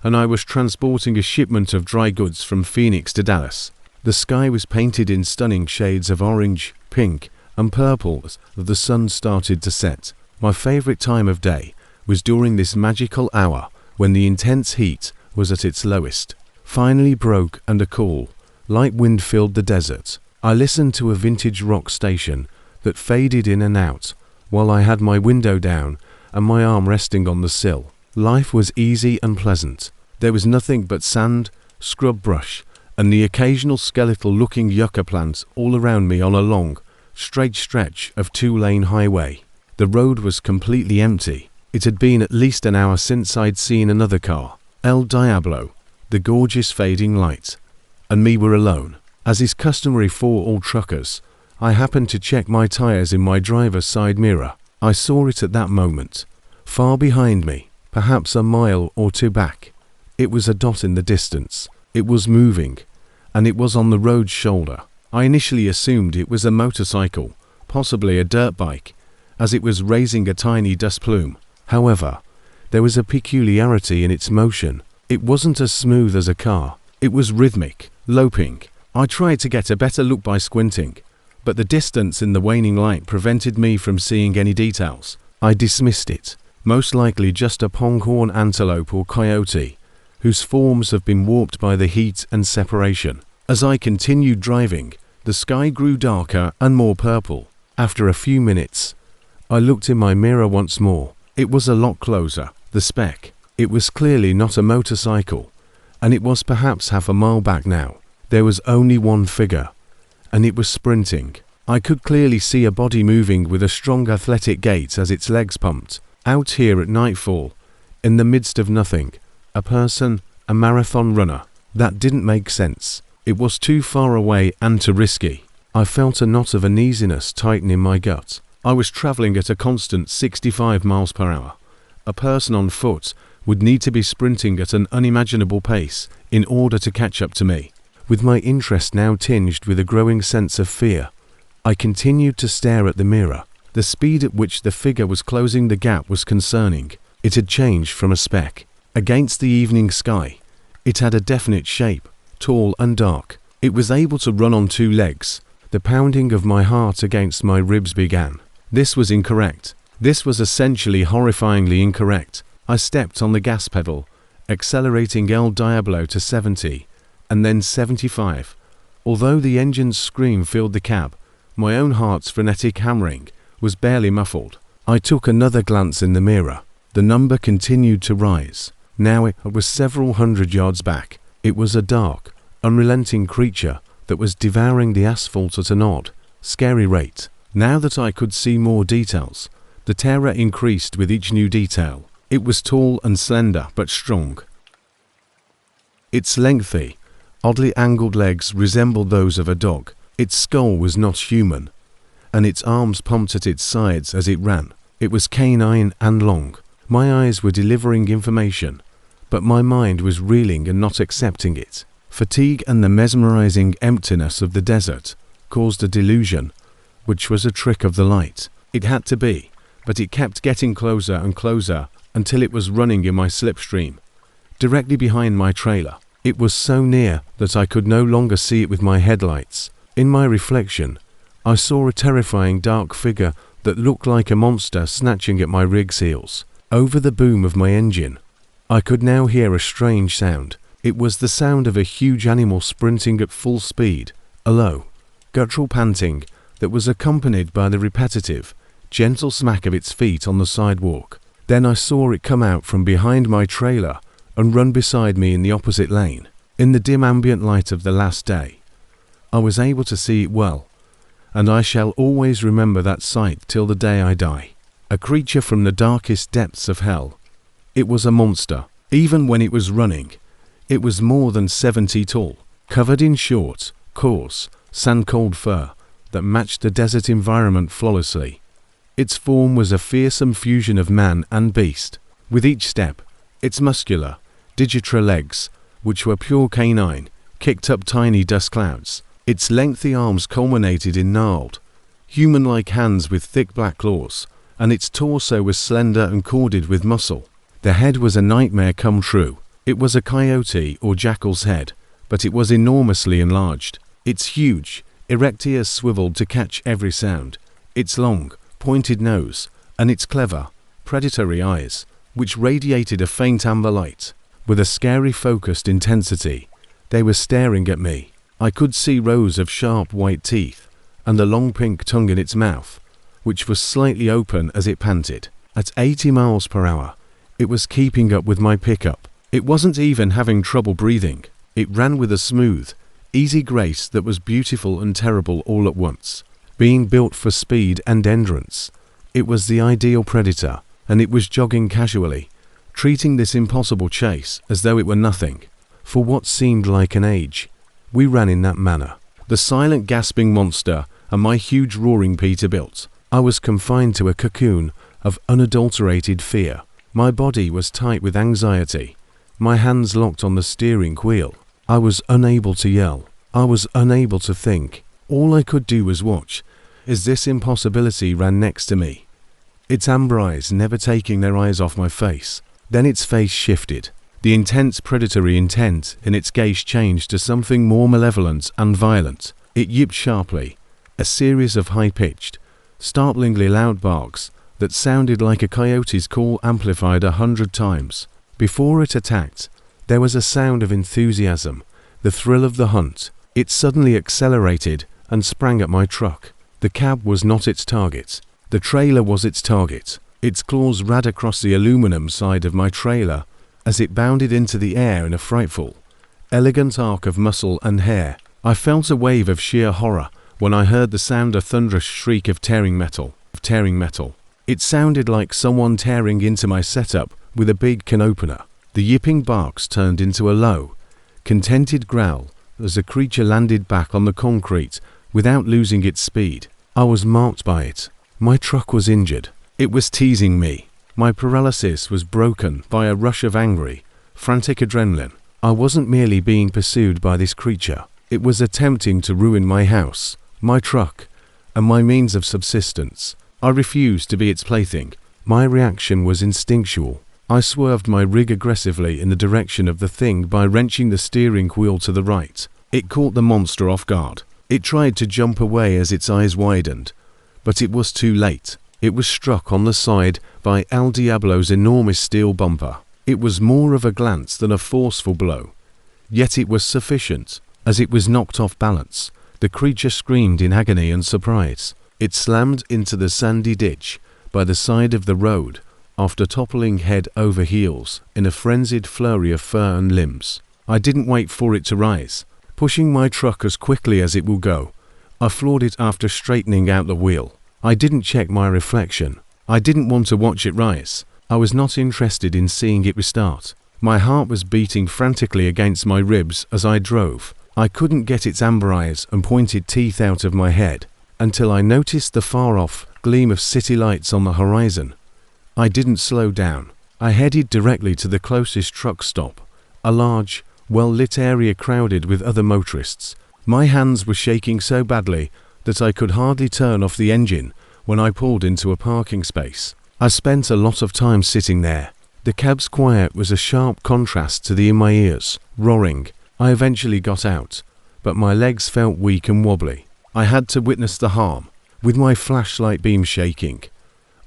and I was transporting a shipment of dry goods from Phoenix to Dallas. The sky was painted in stunning shades of orange, pink, and purple as the sun started to set. My favorite time of day was during this magical hour when the intense heat was at its lowest. Finally broke and a cool, light wind filled the desert. I listened to a vintage rock station that faded in and out while I had my window down and my arm resting on the sill. Life was easy and pleasant. There was nothing but sand, scrub brush, and the occasional skeletal-looking yucca plants all around me on a long, straight stretch of two-lane highway. The road was completely empty. It had been at least an hour since I'd seen another car. El Diablo, the gorgeous fading light, and me were alone. As is customary for all truckers, I happened to check my tires in my driver's side mirror. I saw it at that moment, far behind me, perhaps a mile or two back. It was a dot in the distance. It was moving, and it was on the road's shoulder. I initially assumed it was a motorcycle, possibly a dirt bike, as it was raising a tiny dust plume. However, there was a peculiarity in its motion. It wasn't as smooth as a car. It was rhythmic, loping. I tried to get a better look by squinting, but the distance in the waning light prevented me from seeing any details. I dismissed it. Most likely just a pronghorn antelope or coyote, whose forms have been warped by the heat and separation. As I continued driving, the sky grew darker and more purple. After a few minutes, I looked in my mirror once more. It was a lot closer. The speck. It was clearly not a motorcycle, and it was perhaps half a mile back now. There was only one figure, and it was sprinting. I could clearly see a body moving with a strong athletic gait as its legs pumped. Out here at nightfall, in the midst of nothing, a person, a marathon runner. That didn't make sense. It was too far away and too risky. I felt a knot of uneasiness tighten in my gut. I was traveling at a constant 65 miles per hour. A person on foot would need to be sprinting at an unimaginable pace in order to catch up to me. With my interest now tinged with a growing sense of fear, I continued to stare at the mirror. The speed at which the figure was closing the gap was concerning. It had changed from a speck. Against the evening sky, it had a definite shape, tall and dark. It was able to run on two legs. The pounding of my heart against my ribs began. This was incorrect. This was essentially horrifyingly incorrect. I stepped on the gas pedal, accelerating El Diablo to 70, and then 75. Although the engine's scream filled the cab, my own heart's frenetic hammering was barely muffled. I took another glance in the mirror. The number continued to rise. Now it was several hundred yards back. It was a dark, unrelenting creature that was devouring the asphalt at an odd, scary rate. Now that I could see more details, the terror increased with each new detail. It was tall and slender but strong. Its lengthy, oddly angled legs resembled those of a dog. Its skull was not human, and its arms pumped at its sides as it ran. It was canine and long. My eyes were delivering information, but my mind was reeling and not accepting it. Fatigue and the mesmerizing emptiness of the desert caused a delusion, which was a trick of the light. It had to be, but it kept getting closer and closer until it was running in my slipstream, directly behind my trailer. It was so near that I could no longer see it with my headlights. In my reflection, I saw a terrifying dark figure that looked like a monster snatching at my rig's heels. Over the boom of my engine, I could now hear a strange sound. It was the sound of a huge animal sprinting at full speed, a low, guttural panting that was accompanied by the repetitive, gentle smack of its feet on the sidewalk. Then I saw it come out from behind my trailer and run beside me in the opposite lane. In the dim ambient light of the last day, I was able to see it well, and I shall always remember that sight till the day I die. A creature from the darkest depths of hell. It was a monster. Even when it was running, it was more than 70 tall, covered in short, coarse, sand-cold fur that matched the desert environment flawlessly. Its form was a fearsome fusion of man and beast. With each step, its muscular, digital legs, which were pure canine, kicked up tiny dust clouds. Its lengthy arms culminated in gnarled, human-like hands with thick black claws, and its torso was slender and corded with muscle. The head was a nightmare come true. It was a coyote or jackal's head, but it was enormously enlarged. Its huge, erect ears swiveled to catch every sound. Its long, pointed nose, and its clever, predatory eyes, which radiated a faint amber light. With a scary focused intensity, they were staring at me. I could see rows of sharp white teeth, and a long pink tongue in its mouth, which was slightly open as it panted. At 80 miles per hour, it was keeping up with my pickup. It wasn't even having trouble breathing. It ran with a smooth, easy grace that was beautiful and terrible all at once. Being built for speed and endurance, it was the ideal predator, and it was jogging casually, treating this impossible chase as though it were nothing. For what seemed like an age, we ran in that manner. The silent gasping monster and my huge roaring Peterbilt. I was confined to a cocoon of unadulterated fear. My body was tight with anxiety, my hands locked on the steering wheel. I was unable to yell. I was unable to think. All I could do was watch, as this impossibility ran next to me, its amber eyes never taking their eyes off my face. Then its face shifted. The intense predatory intent in its gaze changed to something more malevolent and violent. It yipped sharply, a series of high-pitched, startlingly loud barks that sounded like a coyote's call amplified 100 times. Before it attacked, there was a sound of enthusiasm, the thrill of the hunt. It suddenly accelerated and sprang at my truck. The cab was not its target. The trailer was its target. Its claws ran across the aluminum side of my trailer as it bounded into the air in a frightful, elegant arc of muscle and hair. I felt a wave of sheer horror when I heard the sound, a thunderous shriek of tearing metal. It sounded like someone tearing into my setup with a big can opener. The yipping barks turned into a low, contented growl as the creature landed back on the concrete without losing its speed. I was marked by it. My truck was injured. It was teasing me. My paralysis was broken by a rush of angry, frantic adrenaline. I wasn't merely being pursued by this creature. It was attempting to ruin my house, my truck, and my means of subsistence. I refused to be its plaything. My reaction was instinctual. I swerved my rig aggressively in the direction of the thing by wrenching the steering wheel to the right. It caught the monster off guard. It tried to jump away as its eyes widened, but it was too late. It was struck on the side by El Diablo's enormous steel bumper. It was more of a glance than a forceful blow, yet it was sufficient. As it was knocked off balance, the creature screamed in agony and surprise. It slammed into the sandy ditch by the side of the road after toppling head over heels in a frenzied flurry of fur and limbs. I didn't wait for it to rise. Pushing my truck as quickly as it will go, I floored it after straightening out the wheel. I didn't check my reflection. I didn't want to watch it rise. I was not interested in seeing it restart. My heart was beating frantically against my ribs as I drove. I couldn't get its amber eyes and pointed teeth out of my head until I noticed the far-off gleam of city lights on the horizon. I didn't slow down. I headed directly to the closest truck stop, a large, well-lit area crowded with other motorists. My hands were shaking so badly that I could hardly turn off the engine when I pulled into a parking space. I spent a lot of time sitting there. The cab's quiet was a sharp contrast to the in my ears, roaring. I eventually got out, but my legs felt weak and wobbly. I had to witness the harm, with my flashlight beam shaking.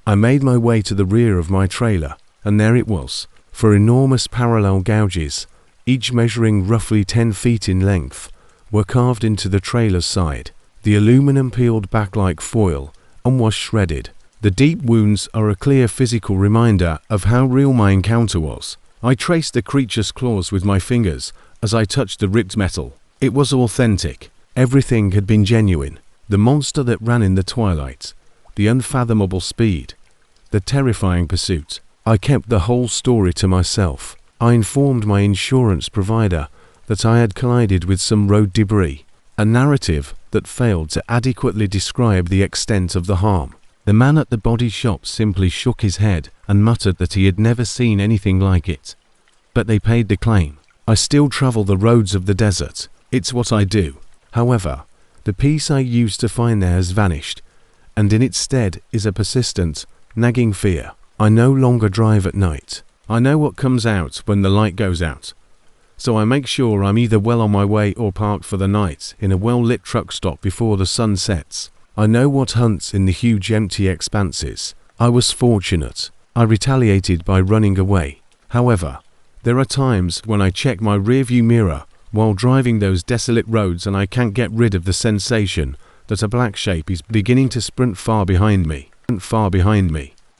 I made my way to the rear of my trailer, and there it was, 4 enormous parallel gouges, each measuring roughly 10 feet in length, were carved into the trailer's side. The aluminum peeled back like foil and was shredded. The deep wounds are a clear physical reminder of how real my encounter was. I traced the creature's claws with my fingers as I touched the ripped metal. It was authentic. Everything had been genuine. The monster that ran in the twilight, the unfathomable speed, the terrifying pursuit. I kept the whole story to myself. I informed my insurance provider that I had collided with some road debris, a narrative that failed to adequately describe the extent of the harm. The man at the body shop simply shook his head and muttered that he had never seen anything like it. But they paid the claim. I still travel the roads of the desert. It's what I do. However, the peace I used to find there has vanished, and in its stead is a persistent, nagging fear. I no longer drive at night. I know what comes out when the light goes out, so I make sure I'm either well on my way or parked for the night in a well-lit truck stop before the sun sets. I know what hunts in the huge empty expanses. I was fortunate. I retaliated by running away. However, there are times when I check my rearview mirror while driving those desolate roads and I can't get rid of the sensation that a black shape is beginning to sprint far behind me.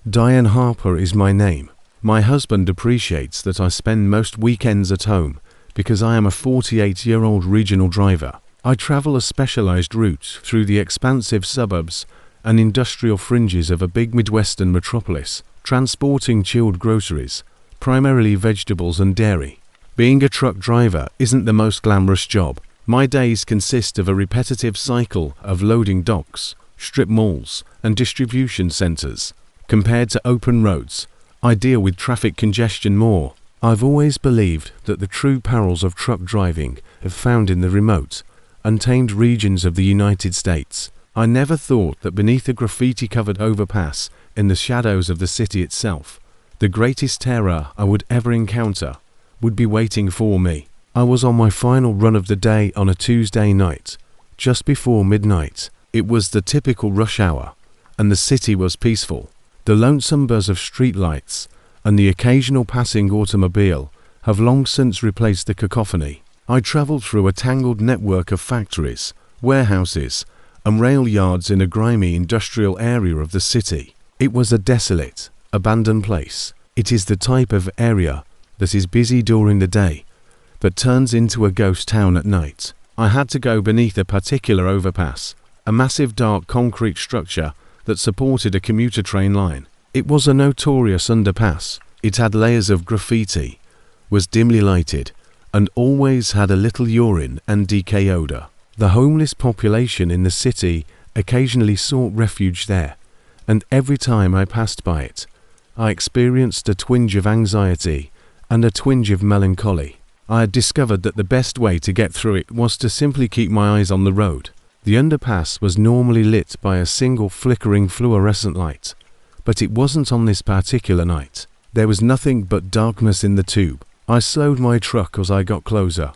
Diane Harper is my name. My husband appreciates that I spend most weekends at home because I am a 48-year-old regional driver. I travel a specialized route through the expansive suburbs and industrial fringes of a big Midwestern metropolis, transporting chilled groceries, primarily vegetables and dairy. Being a truck driver isn't the most glamorous job. My days consist of a repetitive cycle of loading docks, strip malls, and distribution centers. Compared to open roads, I deal with traffic congestion more. I've always believed that the true perils of truck driving are found in the remote, untamed regions of the United States. I never thought that beneath a graffiti-covered overpass in the shadows of the city itself, the greatest terror I would ever encounter would be waiting for me. I was on my final run of the day on a Tuesday night, just before midnight. It was the typical rush hour, and the city was peaceful. The lonesome buzz of streetlights and the occasional passing automobile have long since replaced the cacophony. I traveled through a tangled network of factories, warehouses, and rail yards in a grimy industrial area of the city. It was a desolate, abandoned place. It is the type of area that is busy during the day, but turns into a ghost town at night. I had to go beneath a particular overpass, a massive dark concrete structure that supported a commuter train line. It was a notorious underpass. It had layers of graffiti, was dimly lighted, and always had a little urine and decay odor. The homeless population in the city occasionally sought refuge there, and every time I passed by it, I experienced a twinge of anxiety and a twinge of melancholy. I had discovered that the best way to get through it was to simply keep my eyes on the road. The underpass was normally lit by a single flickering fluorescent light, but it wasn't on this particular night. There was nothing but darkness in the tube. I slowed my truck as I got closer,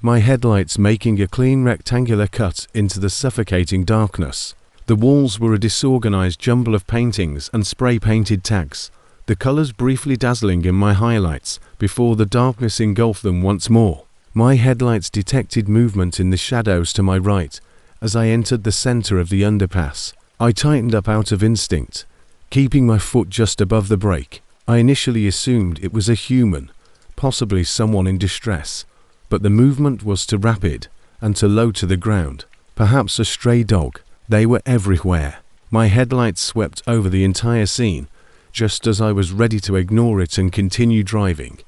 my headlights making a clean rectangular cut into the suffocating darkness. The walls were a disorganized jumble of paintings and spray-painted tags, the colors briefly dazzling in my highlights before the darkness engulfed them once more. My headlights detected movement in the shadows to my right as I entered the center of the underpass. I tightened up out of instinct, keeping my foot just above the brake. I initially assumed it was a human, possibly someone in distress, but the movement was too rapid and too low to the ground. Perhaps a stray dog. They were everywhere. My headlights swept over the entire scene, just as I was ready to ignore it and continue driving,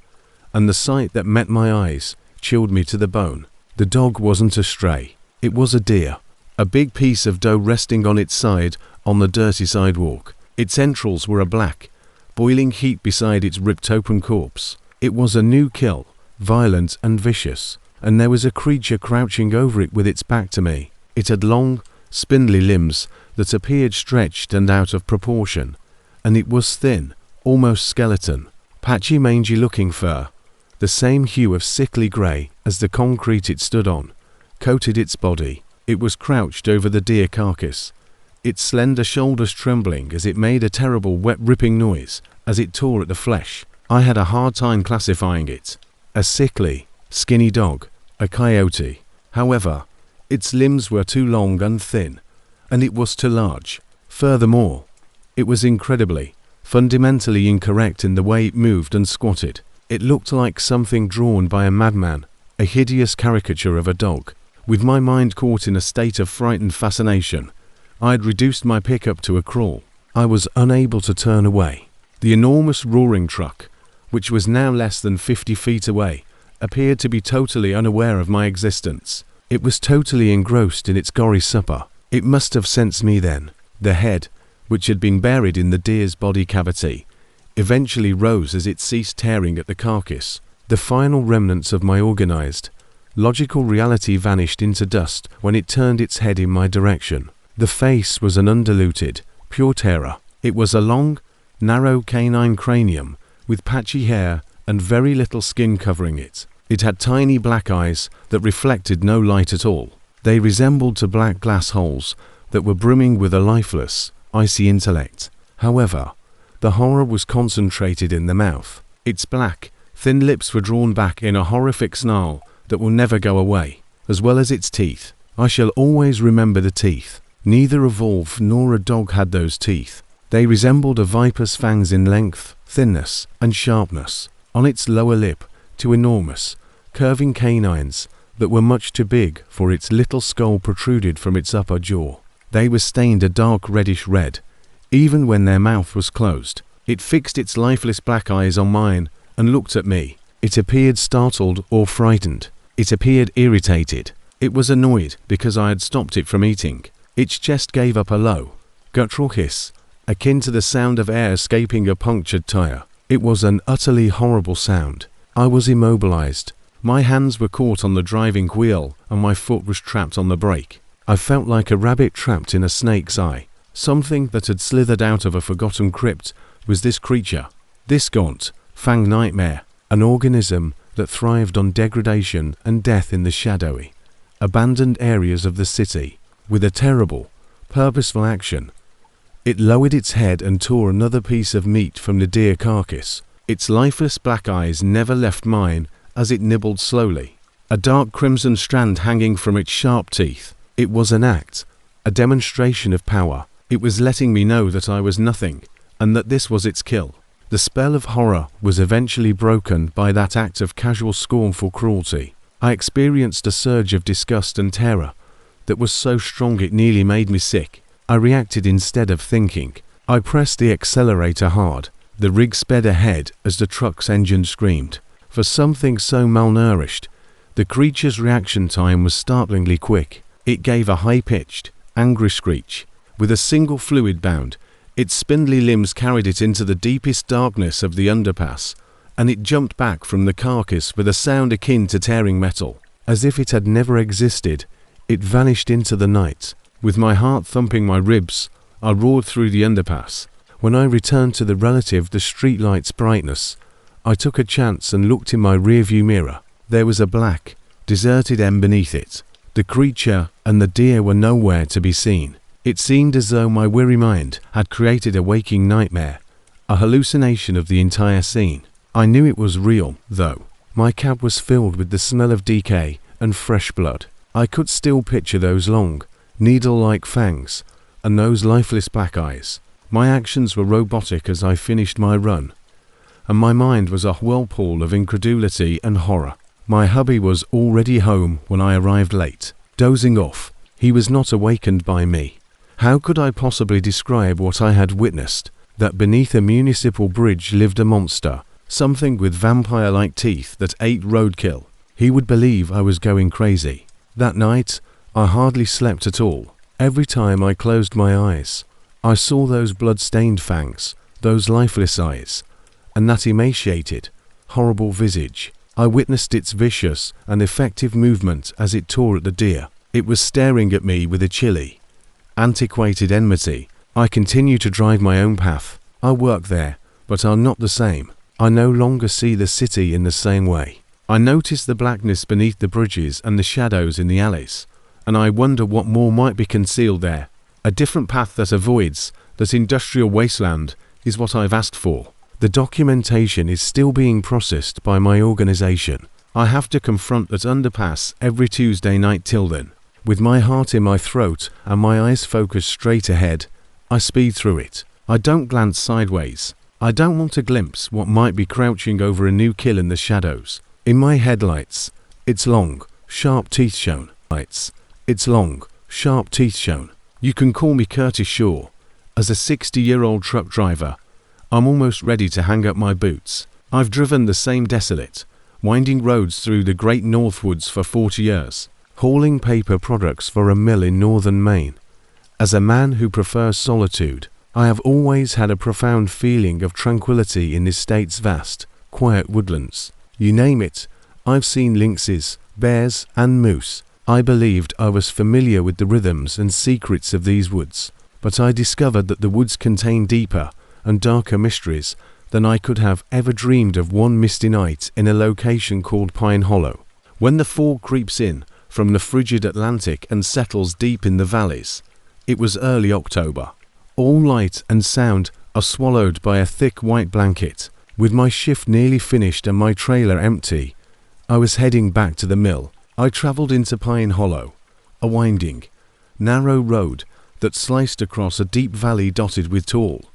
and the sight that met my eyes chilled me to the bone. The dog wasn't a stray. It was a deer, a big piece of dough resting on its side on the dirty sidewalk. Its entrails were a black, boiling heap beside its ripped open corpse. It was a new kill, violent and vicious, and there was a creature crouching over it with its back to me. It had long, spindly limbs that appeared stretched and out of proportion, and it was thin, almost skeleton, patchy mangy-looking fur, the same hue of sickly grey as the concrete it stood on, coated its body. It was crouched over the deer carcass, its slender shoulders trembling as it made a terrible wet ripping noise as it tore at the flesh. I had a hard time classifying it. A sickly, skinny dog, a coyote. However, its limbs were too long and thin, and it was too large. Furthermore, it was incredibly, fundamentally incorrect in the way it moved and squatted. It looked like something drawn by a madman, a hideous caricature of a dog. With my mind caught in a state of frightened fascination, I had reduced my pickup to a crawl. I was unable to turn away. The enormous roaring truck, which was now less than 50 feet away, appeared to be totally unaware of my existence. It was totally engrossed in its gory supper. It must have sensed me then. The head, which had been buried in the deer's body cavity, eventually rose as it ceased tearing at the carcass. The final remnants of my organized, logical reality vanished into dust when it turned its head in my direction. The face was an undiluted, pure terror. It was a long, narrow canine cranium with patchy hair and very little skin covering it. It had tiny black eyes that reflected no light at all. They resembled to black glass holes that were brimming with a lifeless, icy intellect. However, the horror was concentrated in the mouth. Its black, thin lips were drawn back in a horrific snarl that will never go away, as well as its teeth. I shall always remember the teeth. Neither a wolf nor a dog had those teeth. They resembled a viper's fangs in length, thinness, and sharpness. On its lower lip, two enormous, curving canines that were much too big for its little skull protruded from its upper jaw. They were stained a dark reddish red, even when their mouth was closed. It fixed its lifeless black eyes on mine and looked at me. It appeared startled or frightened. It appeared irritated. It was annoyed because I had stopped it from eating. Its chest gave up a low, guttural hiss, akin to the sound of air escaping a punctured tire. It was an utterly horrible sound. I was immobilized. My hands were caught on the driving wheel and my foot was trapped on the brake. I felt like a rabbit trapped in a snake's eye. Something that had slithered out of a forgotten crypt was this creature, this gaunt, fanged nightmare, an organism that thrived on degradation and death in the shadowy, abandoned areas of the city. With a terrible, purposeful action, it lowered its head and tore another piece of meat from the deer carcass. Its lifeless black eyes never left mine as it nibbled slowly, a dark crimson strand hanging from its sharp teeth. It was an act, a demonstration of power. It was letting me know that I was nothing, and that this was its kill. The spell of horror was eventually broken by that act of casual scornful cruelty. I experienced a surge of disgust and terror that was so strong it nearly made me sick. I reacted instead of thinking. I pressed the accelerator hard. The rig sped ahead as the truck's engine screamed. For something so malnourished, the creature's reaction time was startlingly quick. It gave a high-pitched, angry screech. With a single fluid bound, its spindly limbs carried it into the deepest darkness of the underpass, and it jumped back from the carcass with a sound akin to tearing metal. As if it had never existed, it vanished into the night. With my heart thumping my ribs, I roared through the underpass. When I returned to the relative the streetlight's brightness, I took a chance and looked in my rearview mirror. There was a black, deserted end beneath it. The creature and the deer were nowhere to be seen. It seemed as though my weary mind had created a waking nightmare, a hallucination of the entire scene. I knew it was real, though. My cab was filled with the smell of decay and fresh blood. I could still picture those long, needle-like fangs and those lifeless black eyes. My actions were robotic as I finished my run, and my mind was a whirlpool of incredulity and horror. My hubby was already home when I arrived late, dozing off. He was not awakened by me. How could I possibly describe what I had witnessed? That beneath a municipal bridge lived a monster, something with vampire-like teeth that ate roadkill. He would believe I was going crazy. That night, I hardly slept at all. Every time I closed my eyes, I saw those blood-stained fangs, those lifeless eyes, and that emaciated, horrible visage. I witnessed its vicious and effective movement as it tore at the deer. It was staring at me with a chilly, antiquated enmity. I continue to drive my own path. I work there, but I'm not the same. I no longer see the city in the same way. I notice the blackness beneath the bridges and the shadows in the alleys, and I wonder what more might be concealed there. A different path that avoids that industrial wasteland is what I've asked for. The documentation is still being processed by my organization. I have to confront that underpass every Tuesday night till then. With my heart in my throat and my eyes focused straight ahead, I speed through it. I don't glance sideways. I don't want to glimpse what might be crouching over a new kill in the shadows. In my headlights, its long, sharp teeth shone. Its long, sharp teeth shone. You can call me Curtis Shaw. As a 60-year-old truck driver, I'm almost ready to hang up my boots. I've driven the same desolate, winding roads through the great Northwoods for 40 years, hauling paper products for a mill in northern Maine. As a man who prefers solitude, I have always had a profound feeling of tranquility in this state's vast, quiet woodlands. You name it, I've seen lynxes, bears, and moose. I believed I was familiar with the rhythms and secrets of these woods, but I discovered that the woods contain deeper and darker mysteries than I could have ever dreamed of one misty night in a location called Pine Hollow. When the fog creeps in from the frigid Atlantic and settles deep in the valleys, it was early October. All light and sound are swallowed by a thick white blanket. With my shift nearly finished and my trailer empty, I was heading back to the mill. I traveled into Pine Hollow, a winding, narrow road that sliced across a deep valley dotted with tall,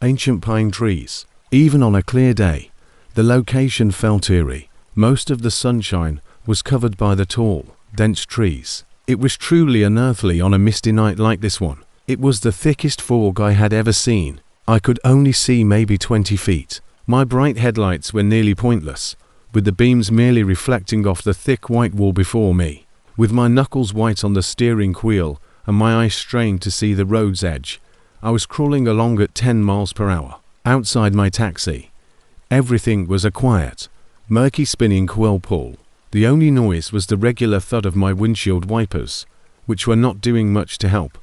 ancient pine trees. Even on a clear day, the location felt eerie, Most of the sunshine was covered by the tall, dense trees. It was truly unearthly on a misty night like this one. It was the thickest fog I had ever seen. I could only see maybe 20 feet. My bright headlights were nearly pointless, with the beams merely reflecting off the thick white wall before me. With my knuckles white on the steering wheel and my eyes strained to see the road's edge, I was crawling along at 10 miles per hour. Outside my taxi, everything was a quiet, murky spinning whirlpool. The only noise was the regular thud of my windshield wipers, which were not doing much to help,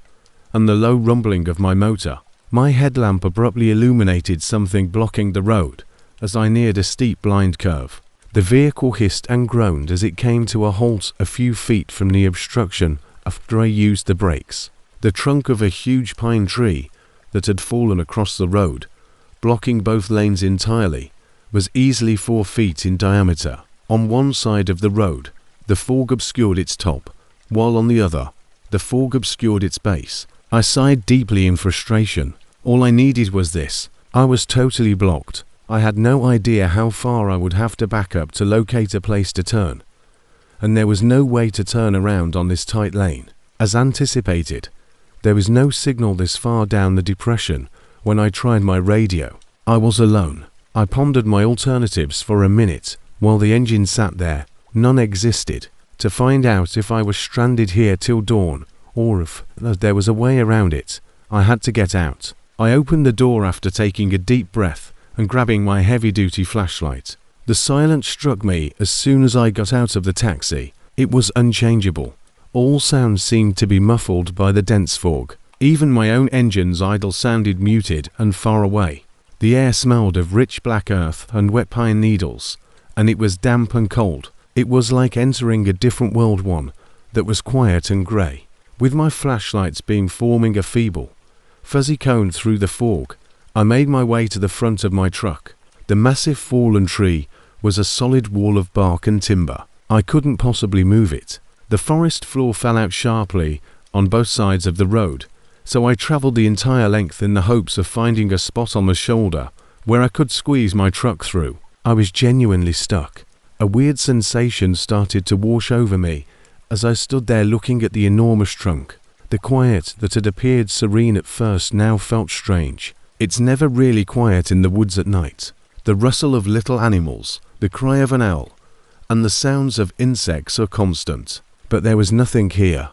and the low rumbling of my motor. My headlamp abruptly illuminated something blocking the road as I neared a steep blind curve. The vehicle hissed and groaned as it came to a halt a few feet from the obstruction after I used the brakes. The trunk of a huge pine tree that had fallen across the road, blocking both lanes entirely, was easily 4 feet in diameter. On one side of the road, the fog obscured its top, while on the other, the fog obscured its base. I sighed deeply in frustration. All I needed was this. I was totally blocked. I had no idea how far I would have to back up to locate a place to turn, and there was no way to turn around on this tight lane. As anticipated, there was no signal this far down the depression when I tried my radio. I was alone. I pondered my alternatives for a minute while the engine sat there. None existed. To find out if I was stranded here till dawn or if there was a way around it, I had to get out. I opened the door after taking a deep breath and grabbing my heavy-duty flashlight. The silence struck me as soon as I got out of the taxi. It was unchangeable. All sounds seemed to be muffled by the dense fog. Even my own engine's idle sounded muted and far away. The air smelled of rich black earth and wet pine needles, and it was damp and cold. It was like entering a different world, one that was quiet and grey. With my flashlight's beam forming a feeble, fuzzy cone through the fog, I made my way to the front of my truck. The massive fallen tree was a solid wall of bark and timber. I couldn't possibly move it. The forest floor fell out sharply on both sides of the road, so I travelled the entire length in the hopes of finding a spot on the shoulder where I could squeeze my truck through. I was genuinely stuck. A weird sensation started to wash over me as I stood there looking at the enormous trunk. The quiet that had appeared serene at first now felt strange. It's never really quiet in the woods at night. The rustle of little animals, the cry of an owl, and the sounds of insects are constant. But there was nothing here.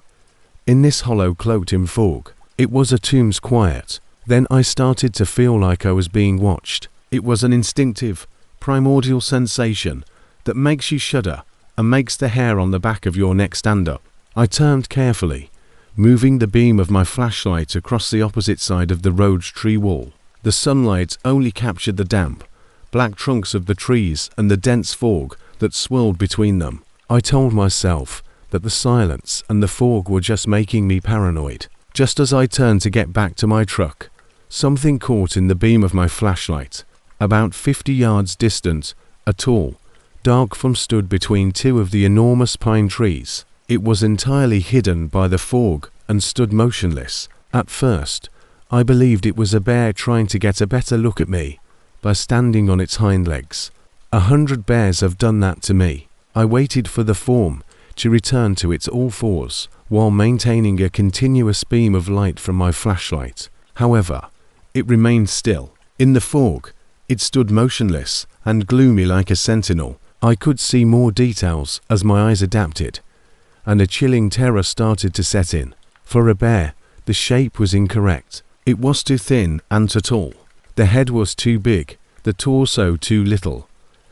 In this hollow cloaked in fog, it was a tomb's quiet. Then I started to feel like I was being watched. It was an instinctive, primordial sensation that makes you shudder and makes the hair on the back of your neck stand up. I turned carefully, moving the beam of my flashlight across the opposite side of the road's tree wall. The sunlight only captured the damp, black trunks of the trees and the dense fog that swirled between them. I told myself that the silence and the fog were just making me paranoid. Just as I turned to get back to my truck, something caught in the beam of my flashlight. About 50 yards distant, a tall, dark form stood between two of the enormous pine trees. It was entirely hidden by the fog and stood motionless. At first, I believed it was a bear trying to get a better look at me by standing on its hind legs. 100 bears have done that to me. I waited for the form to return to its all fours while maintaining a continuous beam of light from my flashlight. However, it remained still. In the fog, it stood motionless and gloomy like a sentinel. I could see more details as my eyes adapted, and a chilling terror started to set in. For a bear, the shape was incorrect. It was too thin and too tall. The head was too big, the torso too little,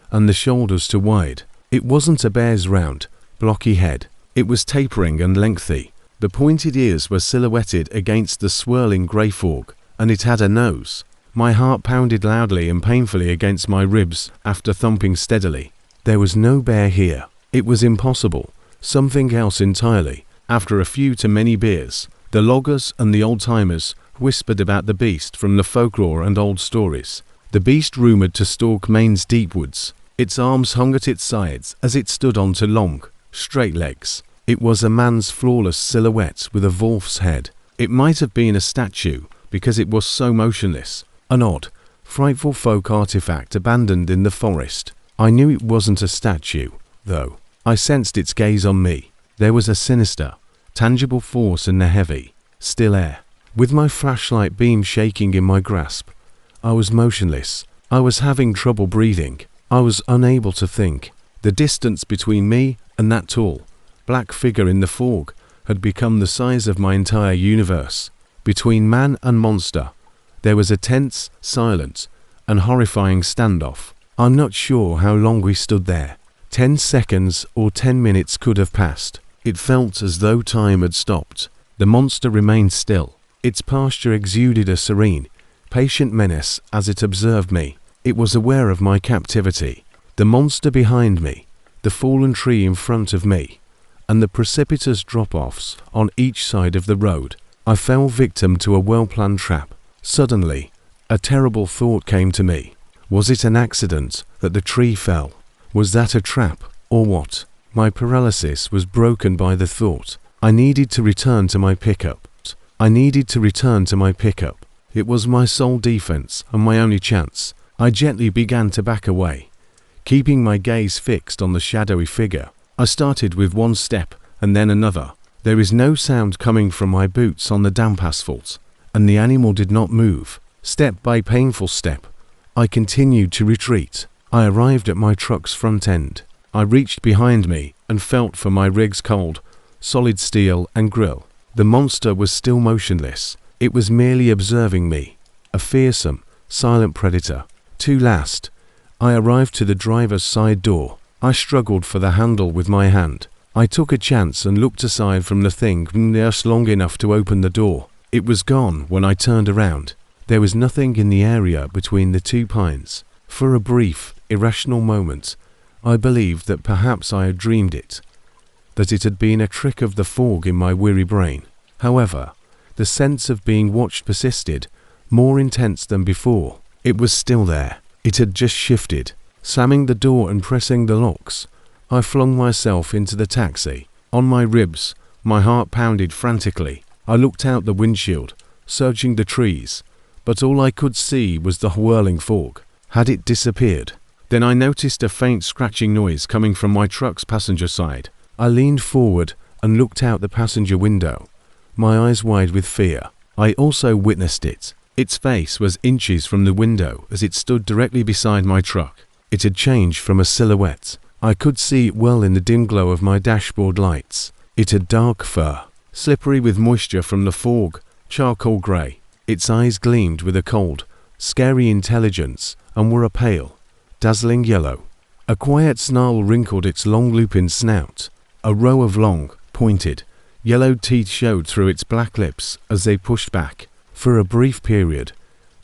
and the shoulders too wide. It wasn't a bear's round, blocky head. It was tapering and lengthy. The pointed ears were silhouetted against the swirling grey fog, and it had a nose. My heart pounded loudly and painfully against my ribs after thumping steadily. There was no bear here. It was impossible. Something else entirely. After a few too many beers, the loggers and the old-timers whispered about the beast from the folklore and old stories. The beast rumoured to stalk Maine's deep woods. Its arms hung at its sides as it stood on two long, straight legs. It was a man's flawless silhouette with a wolf's head. It might have been a statue because it was so motionless. An odd, frightful folk artifact abandoned in the forest. I knew it wasn't a statue, though. I sensed its gaze on me. There was a sinister, tangible force in the heavy, still air. With my flashlight beam shaking in my grasp, I was motionless. I was having trouble breathing. I was unable to think. The distance between me and that tall, black figure in the fog had become the size of my entire universe. Between man and monster, there was a tense, silent, and horrifying standoff. I'm not sure how long we stood there. 10 seconds or 10 minutes could have passed. It felt as though time had stopped. The monster remained still. Its posture exuded a serene, patient menace as it observed me. It was aware of my captivity. The monster behind me, the fallen tree in front of me, and the precipitous drop-offs on each side of the road. I fell victim to a well-planned trap. Suddenly, a terrible thought came to me. Was it an accident that the tree fell? Was that a trap, or what? My paralysis was broken by the thought. I needed to return to my pickup. It was my sole defense and my only chance. I gently began to back away, keeping my gaze fixed on the shadowy figure. I started with one step and then another. There is no sound coming from my boots on the damp asphalt, and the animal did not move. Step by painful step, I continued to retreat. I arrived at my truck's front end. I reached behind me and felt for my rig's cold, solid steel and grille. The monster was still motionless. It was merely observing me, a fearsome, silent predator. To last, I arrived to the driver's side door. I struggled for the handle with my hand. I took a chance and looked aside from the thing just long enough to open the door. It was gone when I turned around. There was nothing in the area between the two pines. For a brief, irrational moment, I believed that perhaps I had dreamed it, that it had been a trick of the fog in my weary brain. However, the sense of being watched persisted, more intense than before. It was still there. It had just shifted. Slamming the door and pressing the locks, I flung myself into the taxi. On my ribs, my heart pounded frantically. I looked out the windshield, searching the trees, but all I could see was the whirling fog. Had it disappeared? Then I noticed a faint scratching noise coming from my truck's passenger side. I leaned forward and looked out the passenger window, my eyes wide with fear. I also witnessed it. Its face was inches from the window as it stood directly beside my truck. It had changed from a silhouette. I could see it well in the dim glow of my dashboard lights. It had dark fur, slippery with moisture from the fog, charcoal grey. Its eyes gleamed with a cold, scary intelligence and were a pale, dazzling yellow. A quiet snarl wrinkled its long lupin snout. A row of long, pointed, yellowed teeth showed through its black lips as they pushed back. For a brief period,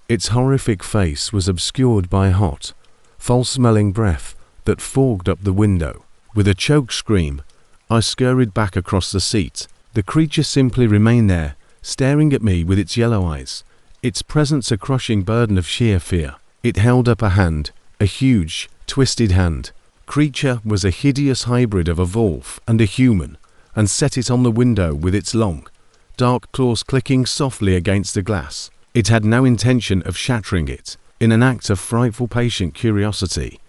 its horrific face was obscured by hot, foul-smelling breath that fogged up the window. With a choked scream, I scurried back across the seat. The creature simply remained there, staring at me with its yellow eyes, its presence a crushing burden of sheer fear. It held up a hand, a huge, twisted hand. Creature was a hideous hybrid of a wolf and a human, and set it on the window with its long, dark claws clicking softly against the glass. It had no intention of shattering it. In an act of frightful patient curiosity,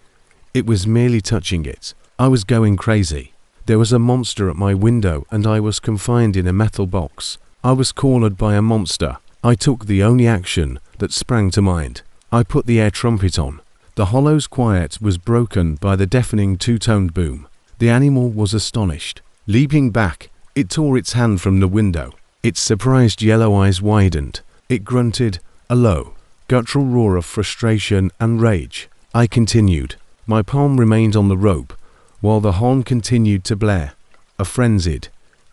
it was merely touching it. I was going crazy. There was a monster at my window and I was confined in a metal box. I was cornered by a monster. I took the only action that sprang to mind. I put the air trumpet on. The hollow's quiet was broken by the deafening two-toned boom. The animal was astonished. Leaping back, it tore its hand from the window. Its surprised yellow eyes widened. It grunted, a low, guttural roar of frustration and rage. I continued. My palm remained on the rope, while the horn continued to blare. A frenzied,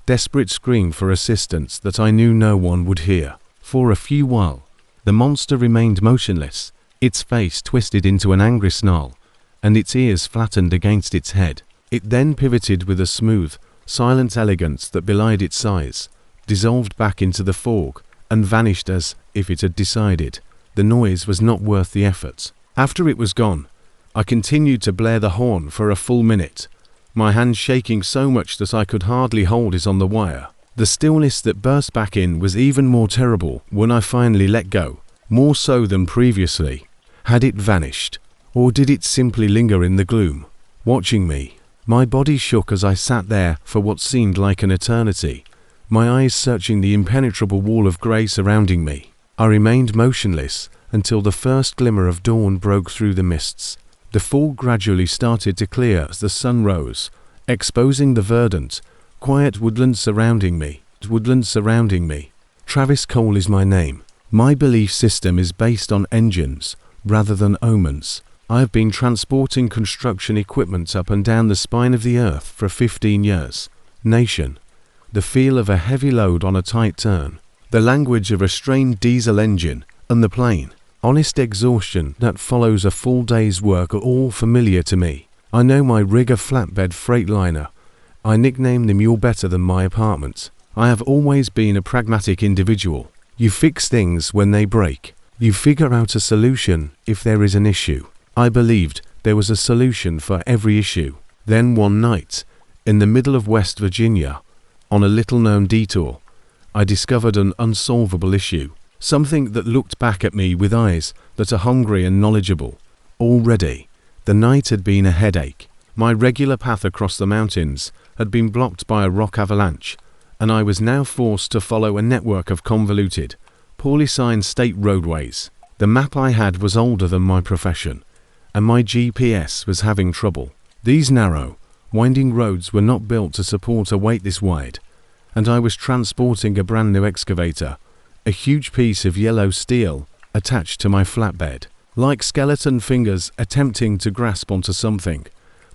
desperate scream for assistance that I knew no one would hear. For a few while, the monster remained motionless, its face twisted into an angry snarl, and its ears flattened against its head. It then pivoted with a smooth, silent elegance that belied its size, dissolved back into the fog, and vanished as if it had decided the noise was not worth the effort. After it was gone, I continued to blare the horn for a full minute, my hand shaking so much that I could hardly hold it on the wire. The stillness that burst back in was even more terrible when I finally let go, more so than previously. Had it vanished? Or did it simply linger in the gloom, watching me? My body shook as I sat there for what seemed like an eternity, my eyes searching the impenetrable wall of grey surrounding me. I remained motionless until the first glimmer of dawn broke through the mists. The fog gradually started to clear as the sun rose, exposing the verdant, quiet woodlands surrounding me. Travis Cole is my name. My belief system is based on engines rather than omens. I have been transporting construction equipment up and down the spine of the earth for 15 years. Nation. The feel of a heavy load on a tight turn. The language of a strained diesel engine and the plain, honest exhaustion that follows a full day's work are all familiar to me. I know my rig a flatbed freightliner. I nickname the mule better than my apartment. I have always been a pragmatic individual. You fix things when they break. You figure out a solution if there is an issue. I believed there was a solution for every issue. Then one night, in the middle of West Virginia, on a little-known detour, I discovered an unsolvable issue. Something that looked back at me with eyes that are hungry and knowledgeable. Already, the night had been a headache. My regular path across the mountains had been blocked by a rock avalanche, and I was now forced to follow a network of convoluted, poorly signed state roadways. The map I had was older than my profession, and my GPS was having trouble. These narrow, winding roads were not built to support a weight this wide, and I was transporting a brand new excavator, a huge piece of yellow steel attached to my flatbed. Like skeleton fingers attempting to grasp onto something,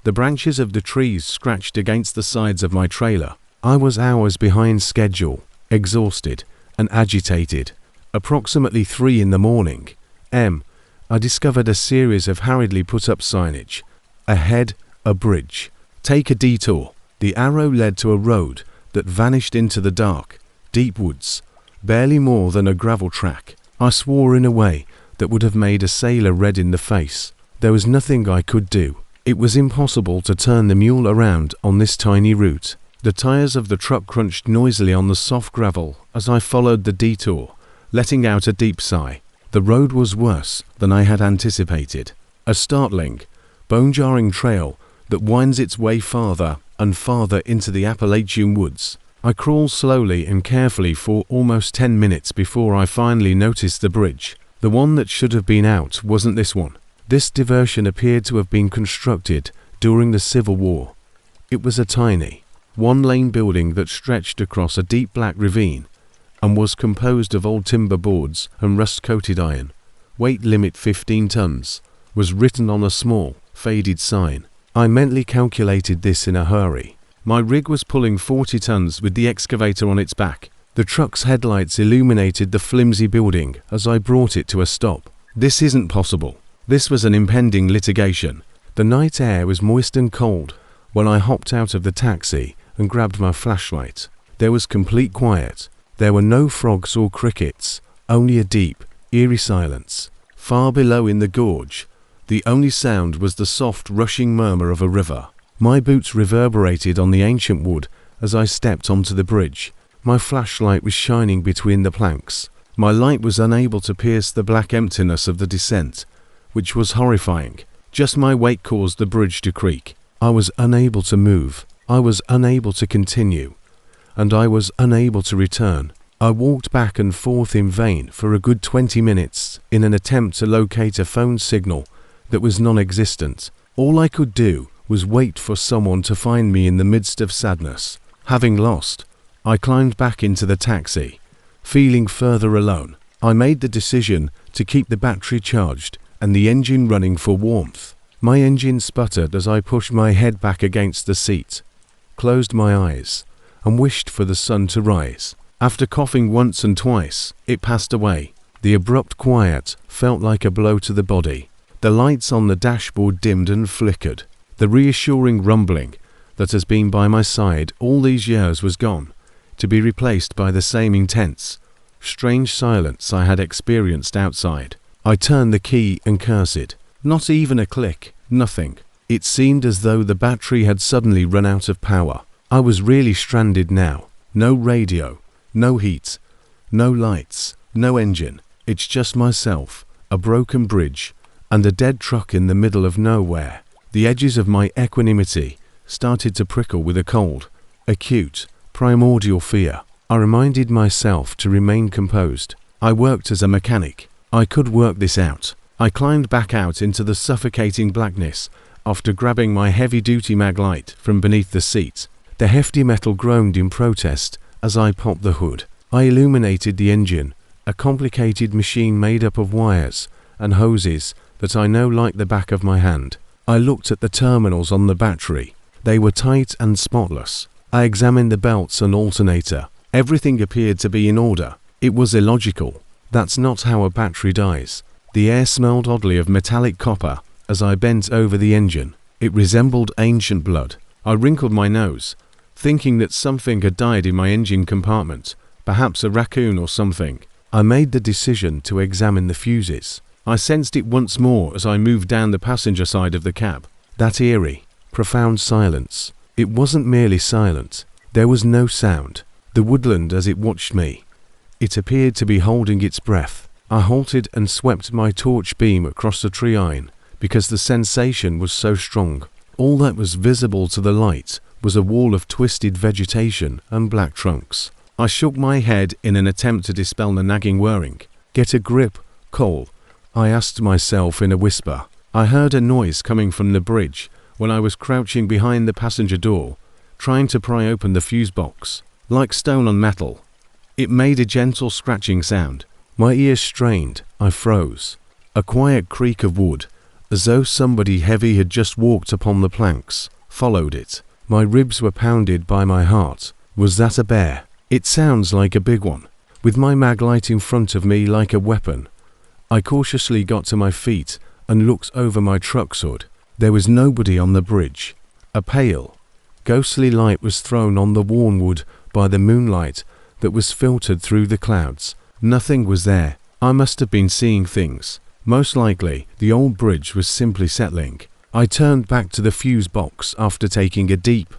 the branches of the trees scratched against the sides of my trailer. I was hours behind schedule, exhausted and agitated. Approximately 3 in the morning, I discovered a series of hurriedly put up signage. Ahead, a bridge. Take a detour. The arrow led to a road that vanished into the dark, deep woods, barely more than a gravel track. I swore in a way that would have made a sailor red in the face. There was nothing I could do. It was impossible to turn the mule around on this tiny route. The tires of the truck crunched noisily on the soft gravel as I followed the detour, letting out a deep sigh. The road was worse than I had anticipated. A startling, bone-jarring trail that winds its way farther and farther into the Appalachian woods. I crawled slowly and carefully for almost 10 minutes before I finally noticed the bridge. The one that should have been out wasn't this one. This diversion appeared to have been constructed during the Civil War. It was a tiny, one-lane building that stretched across a deep black ravine and was composed of old timber boards and rust-coated iron. Weight limit 15 tons was written on a small, faded sign. I mentally calculated this in a hurry. My rig was pulling 40 tons with the excavator on its back. The truck's headlights illuminated the flimsy building as I brought it to a stop. This isn't possible. This was an impending litigation. The night air was moist and cold when I hopped out of the taxi and grabbed my flashlight. There was complete quiet. There were no frogs or crickets, only a deep, eerie silence. Far below in the gorge, the only sound was the soft, rushing murmur of a river. My boots reverberated on the ancient wood as I stepped onto the bridge. My flashlight was shining between the planks. My light was unable to pierce the black emptiness of the descent, which was horrifying. Just my weight caused the bridge to creak. I was unable to move. I was unable to continue. And I was unable to return. I walked back and forth in vain for a good 20 minutes in an attempt to locate a phone signal that was non-existent. All I could do was wait for someone to find me in the midst of sadness. Having lost, I climbed back into the taxi. Feeling further alone, I made the decision to keep the battery charged and the engine running for warmth. My engine sputtered as I pushed my head back against the seat, closed my eyes, and wished for the sun to rise. After coughing once and twice, it passed away. The abrupt quiet felt like a blow to the body. The lights on the dashboard dimmed and flickered. The reassuring rumbling that has been by my side all these years was gone, to be replaced by the same intense, strange silence I had experienced outside. I turned the key and cursed. Not even a click, nothing. It seemed as though the battery had suddenly run out of power. I was really stranded now. No radio, no heat, no lights, no engine. It's just myself, a broken bridge, and a dead truck in the middle of nowhere. The edges of my equanimity started to prickle with a cold, acute, primordial fear. I reminded myself to remain composed. I worked as a mechanic. I could work this out. I climbed back out into the suffocating blackness after grabbing my heavy-duty mag light from beneath the seat. The hefty metal groaned in protest as I popped the hood. I illuminated the engine, a complicated machine made up of wires and hoses that I know like the back of my hand. I looked at the terminals on the battery. They were tight and spotless. I examined the belts and alternator. Everything appeared to be in order. It was illogical. That's not how a battery dies. The air smelled oddly of metallic copper as I bent over the engine. It resembled ancient blood. I wrinkled my nose, thinking that something had died in my engine compartment, perhaps a raccoon or something. I made the decision to examine the fuses. I sensed it once more as I moved down the passenger side of the cab. That eerie, profound silence. It wasn't merely silent. There was no sound. The woodland as it watched me. It appeared to be holding its breath. I halted and swept my torch beam across the tree line because the sensation was so strong. All that was visible to the light was a wall of twisted vegetation and black trunks. I shook my head in an attempt to dispel the nagging whirring. "Get a grip, Cole," I asked myself in a whisper. I heard a noise coming from the bridge when I was crouching behind the passenger door, trying to pry open the fuse box. Like stone on metal, it made a gentle scratching sound. My ears strained. I froze. A quiet creak of wood, as though somebody heavy had just walked upon the planks, followed it. My ribs were pounded by my heart. Was that a bear? It sounds like a big one. With my mag light in front of me like a weapon, I cautiously got to my feet and looked over my truck's hood. There was nobody on the bridge. A pale, ghostly light was thrown on the worn wood by the moonlight that was filtered through the clouds. Nothing was there. I must have been seeing things. Most likely, the old bridge was simply settling. I turned back to the fuse box after taking a deep,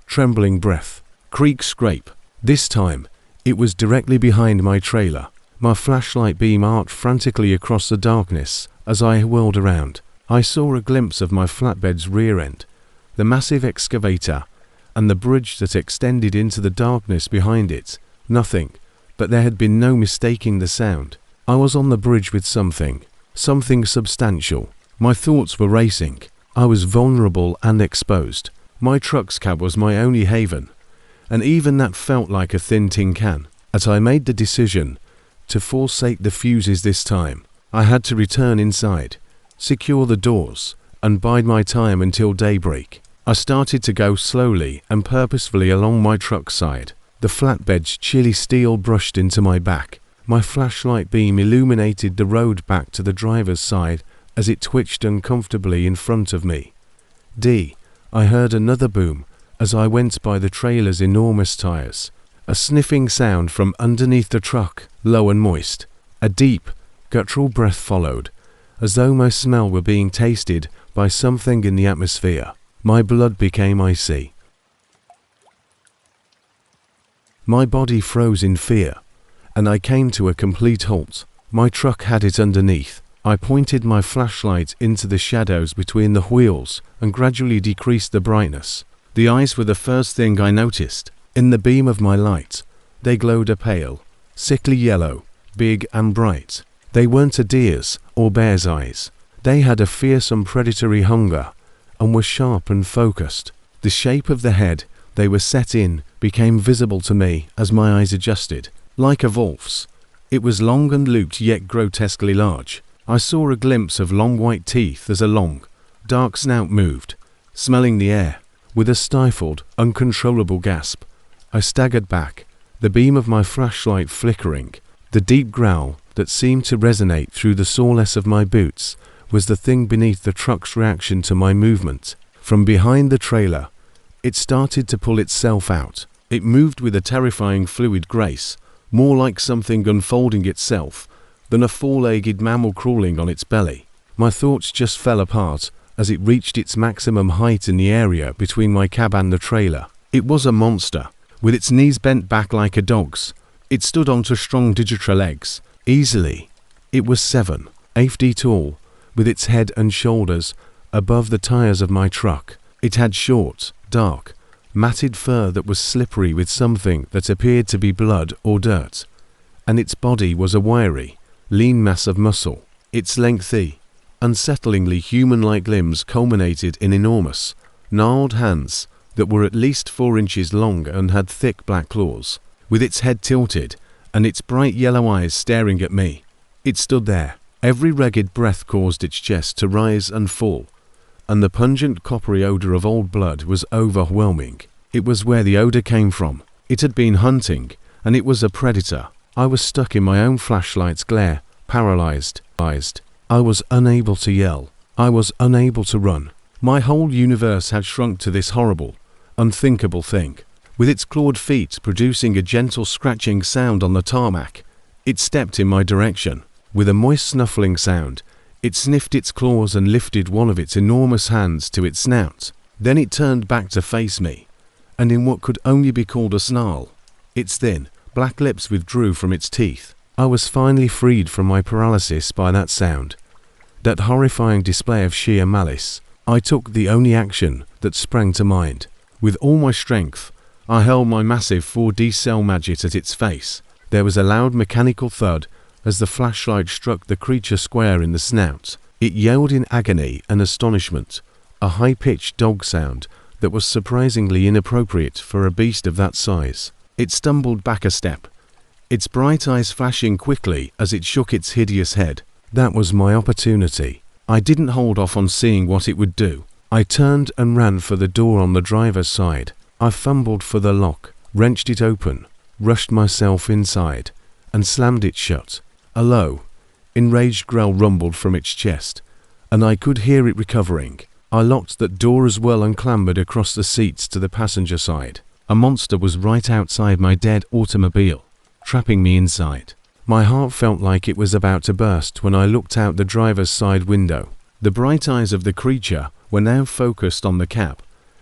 trembling breath. Creak, scrape. This time, it was directly behind my trailer. My flashlight beam arced frantically across the darkness as I whirled around. I saw a glimpse of my flatbed's rear end, the massive excavator, and the bridge that extended into the darkness behind it. Nothing, but there had been no mistaking the sound. I was on the bridge with something substantial. My thoughts were racing. I was vulnerable and exposed. My truck's cab was my only haven, and even that felt like a thin tin can. As I made the decision to forsake the fuses this time, I had to return inside, secure the doors, and bide my time until daybreak. I started to go slowly and purposefully along my truck's side. The flatbed's chilly steel brushed into my back. My flashlight beam illuminated the road back to the driver's side as it twitched uncomfortably in front of me. I heard another boom as I went by the trailer's enormous tires. A sniffing sound from underneath the truck, low and moist. A deep, guttural breath followed, as though my smell were being tasted by something in the atmosphere. My blood became icy. My body froze in fear, and I came to a complete halt. My truck had it underneath. I pointed my flashlight into the shadows between the wheels and gradually decreased the brightness. The eyes were the first thing I noticed. In the beam of my light, they glowed a pale, sickly yellow, big and bright. They weren't a deer's or bear's eyes. They had a fearsome predatory hunger and were sharp and focused. The shape of the head they were set in became visible to me as my eyes adjusted. Like a wolf's, it was long and looped yet grotesquely large. I saw a glimpse of long white teeth as a long, dark snout moved, smelling the air. With a stifled, uncontrollable gasp, I staggered back, the beam of my flashlight flickering. The deep growl that seemed to resonate through the soreness of my boots was the thing beneath the truck's reaction to my movement. From behind the trailer, it started to pull itself out. It moved with a terrifying fluid grace, more like something unfolding itself than a four-legged mammal crawling on its belly. My thoughts just fell apart as it reached its maximum height in the area between my cab and the trailer. It was a monster, with its knees bent back like a dog's. It stood onto strong digital legs, easily. It was 7, 8 feet tall, with its head and shoulders above the tires of my truck. It had short, dark, matted fur that was slippery with something that appeared to be blood or dirt, and its body was a wiry, lean mass of muscle. Its lengthy, unsettlingly human-like limbs culminated in enormous, gnarled hands that were at least 4 inches long and had thick black claws. With its head tilted and its bright yellow eyes staring at me, it stood there. Every ragged breath caused its chest to rise and fall, and the pungent coppery odor of old blood was overwhelming. It was where the odor came from. It had been hunting, and it was a predator. I was stuck in my own flashlight's glare, paralyzed. I was unable to yell. I was unable to run. My whole universe had shrunk to this horrible, unthinkable thing. With its clawed feet producing a gentle scratching sound on the tarmac, it stepped in my direction. With a moist snuffling sound, it sniffed its claws and lifted one of its enormous hands to its snout. Then it turned back to face me, and in what could only be called a snarl, its thin, black lips withdrew from its teeth. I was finally freed from my paralysis by that sound, that horrifying display of sheer malice. I took the only action that sprang to mind. With all my strength, I hurled my massive 4D cell magnet at its face. There was a loud mechanical thud as the flashlight struck the creature square in the snout. It yelled in agony and astonishment, a high-pitched dog sound that was surprisingly inappropriate for a beast of that size. It stumbled back a step, its bright eyes flashing quickly as it shook its hideous head. That was my opportunity. I didn't hold off on seeing what it would do. I turned and ran for the door on the driver's side. I fumbled for the lock, wrenched it open, rushed myself inside, and slammed it shut. A low, enraged growl rumbled from its chest, and I could hear it recovering. I locked that door as well and clambered across the seats to the passenger side. A monster was right outside my dead automobile, trapping me inside. My heart felt like it was about to burst when I looked out the driver's side window. The bright eyes of the creature were now focused on the cab,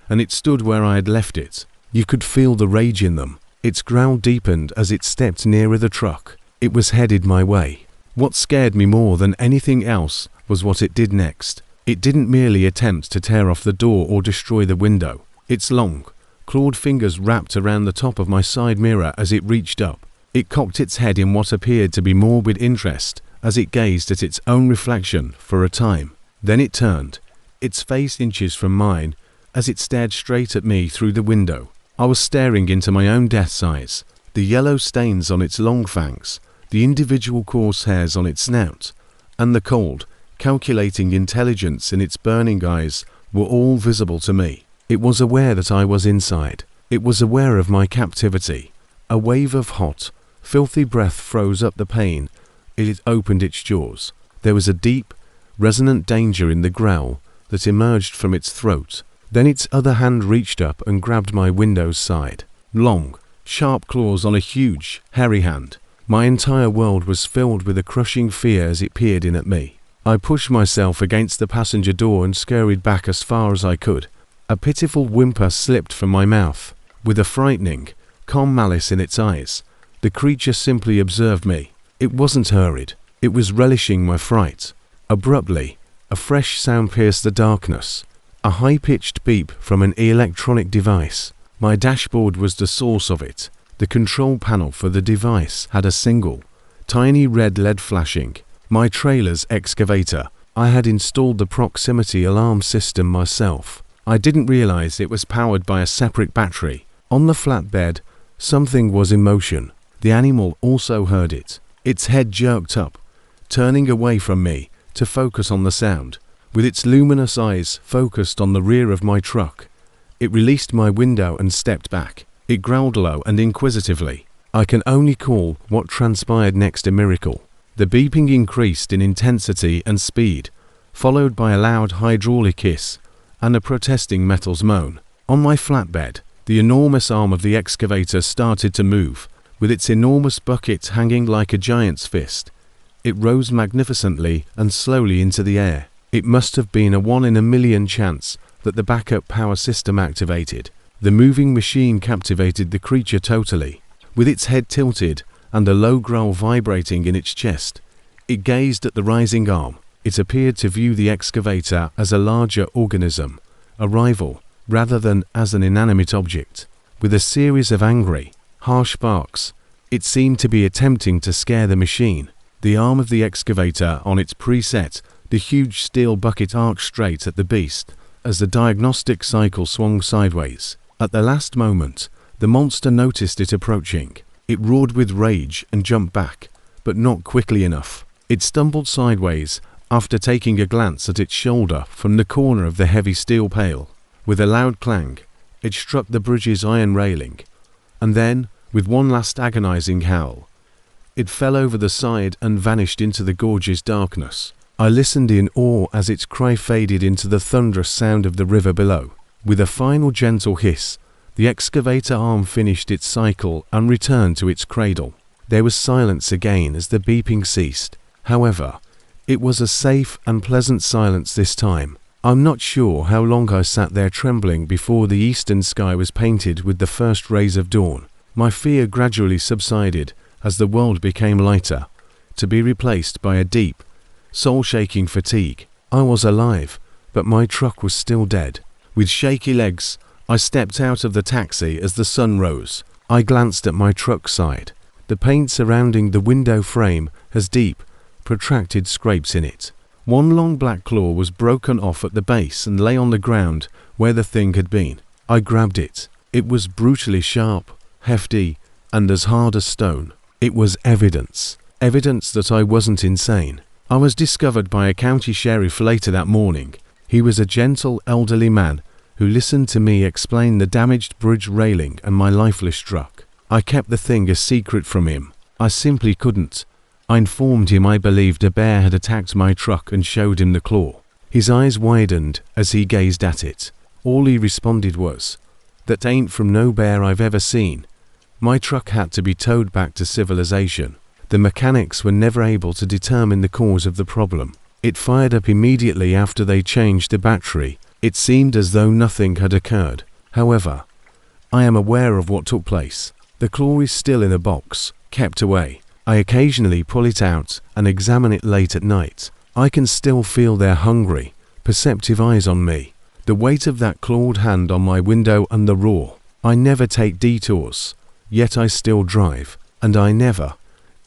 and it stood where I had left it. You could feel the rage in them. Its growl deepened as it stepped nearer the truck. It was headed my way. What scared me more than anything else was what it did next. It didn't merely attempt to tear off the door or destroy the window. Its long, clawed fingers wrapped around the top of my side mirror as it reached up. It cocked its head in what appeared to be morbid interest as it gazed at its own reflection for a time. Then it turned, its face inches from mine, as it stared straight at me through the window. I was staring into my own death's eyes. The yellow stains on its long fangs, the individual coarse hairs on its snout, and the cold, calculating intelligence in its burning eyes were all visible to me. It was aware that I was inside. It was aware of my captivity. A wave of hot, filthy breath froze up the pain. It opened its jaws. There was a deep, resonant danger in the growl that emerged from its throat. Then its other hand reached up and grabbed my window's side. Long, sharp claws on a huge, hairy hand. My entire world was filled with a crushing fear as it peered in at me. I pushed myself against the passenger door and scurried back as far as I could. A pitiful whimper slipped from my mouth. With a frightening, calm malice in its eyes, the creature simply observed me. It wasn't hurried. It was relishing my fright. Abruptly, a fresh sound pierced the darkness. A high-pitched beep from an electronic device. My dashboard was the source of it. The control panel for the device had a single, tiny red LED flashing. My trailer's excavator. I had installed the proximity alarm system myself. I didn't realize it was powered by a separate battery. On the flatbed, something was in motion. The animal also heard it. Its head jerked up, turning away from me to focus on the sound. With its luminous eyes focused on the rear of my truck, it released my window and stepped back. It growled low and inquisitively. I can only call what transpired next a miracle. The beeping increased in intensity and speed, followed by a loud hydraulic hiss and a protesting metals moan. On my flatbed, the enormous arm of the excavator started to move, with its enormous bucket hanging like a giant's fist. It rose magnificently and slowly into the air. It must have been a 1 in a million chance that the backup power system activated. The moving machine captivated the creature totally. With its head tilted and a low growl vibrating in its chest, it gazed at the rising arm. It appeared to view the excavator as a larger organism, a rival, rather than as an inanimate object. With a series of angry, harsh barks, it seemed to be attempting to scare the machine. The arm of the excavator on its preset, the huge steel bucket arced straight at the beast as the diagnostic cycle swung sideways. At the last moment, the monster noticed it approaching. It roared with rage and jumped back, but not quickly enough. It stumbled sideways after taking a glance at its shoulder from the corner of the heavy steel pail. With a loud clang, it struck the bridge's iron railing, and then, with one last agonizing howl, it fell over the side and vanished into the gorge's darkness. I listened in awe as its cry faded into the thunderous sound of the river below. With a final gentle hiss, the excavator arm finished its cycle and returned to its cradle. There was silence again as the beeping ceased. However, it was a safe and pleasant silence this time. I'm not sure how long I sat there trembling before the eastern sky was painted with the first rays of dawn. My fear gradually subsided as the world became lighter, to be replaced by a deep, soul-shaking fatigue. I was alive, but my truck was still dead. With shaky legs, I stepped out of the taxi as the sun rose. I glanced at my truck side. The paint surrounding the window frame has deep, protracted scrapes in it. One long black claw was broken off at the base and lay on the ground where the thing had been. I grabbed it. It was brutally sharp, hefty, and as hard as stone. It was evidence that I wasn't insane. I was discovered by a county sheriff later that morning. He was a gentle, elderly man who listened to me explain the damaged bridge railing and my lifeless truck. I kept the thing a secret from him. I simply couldn't. I informed him I believed a bear had attacked my truck and showed him the claw. His eyes widened as he gazed at it. All he responded was, "That ain't from no bear I've ever seen." My truck had to be towed back to civilization. The mechanics were never able to determine the cause of the problem. It fired up immediately after they changed the battery. It seemed as though nothing had occurred. However, I am aware of what took place. The claw is still in a box, kept away. I occasionally pull it out and examine it late at night. I can still feel their hungry, perceptive eyes on me. The weight of that clawed hand on my window and the roar. I never take detours, yet I still drive, and I never,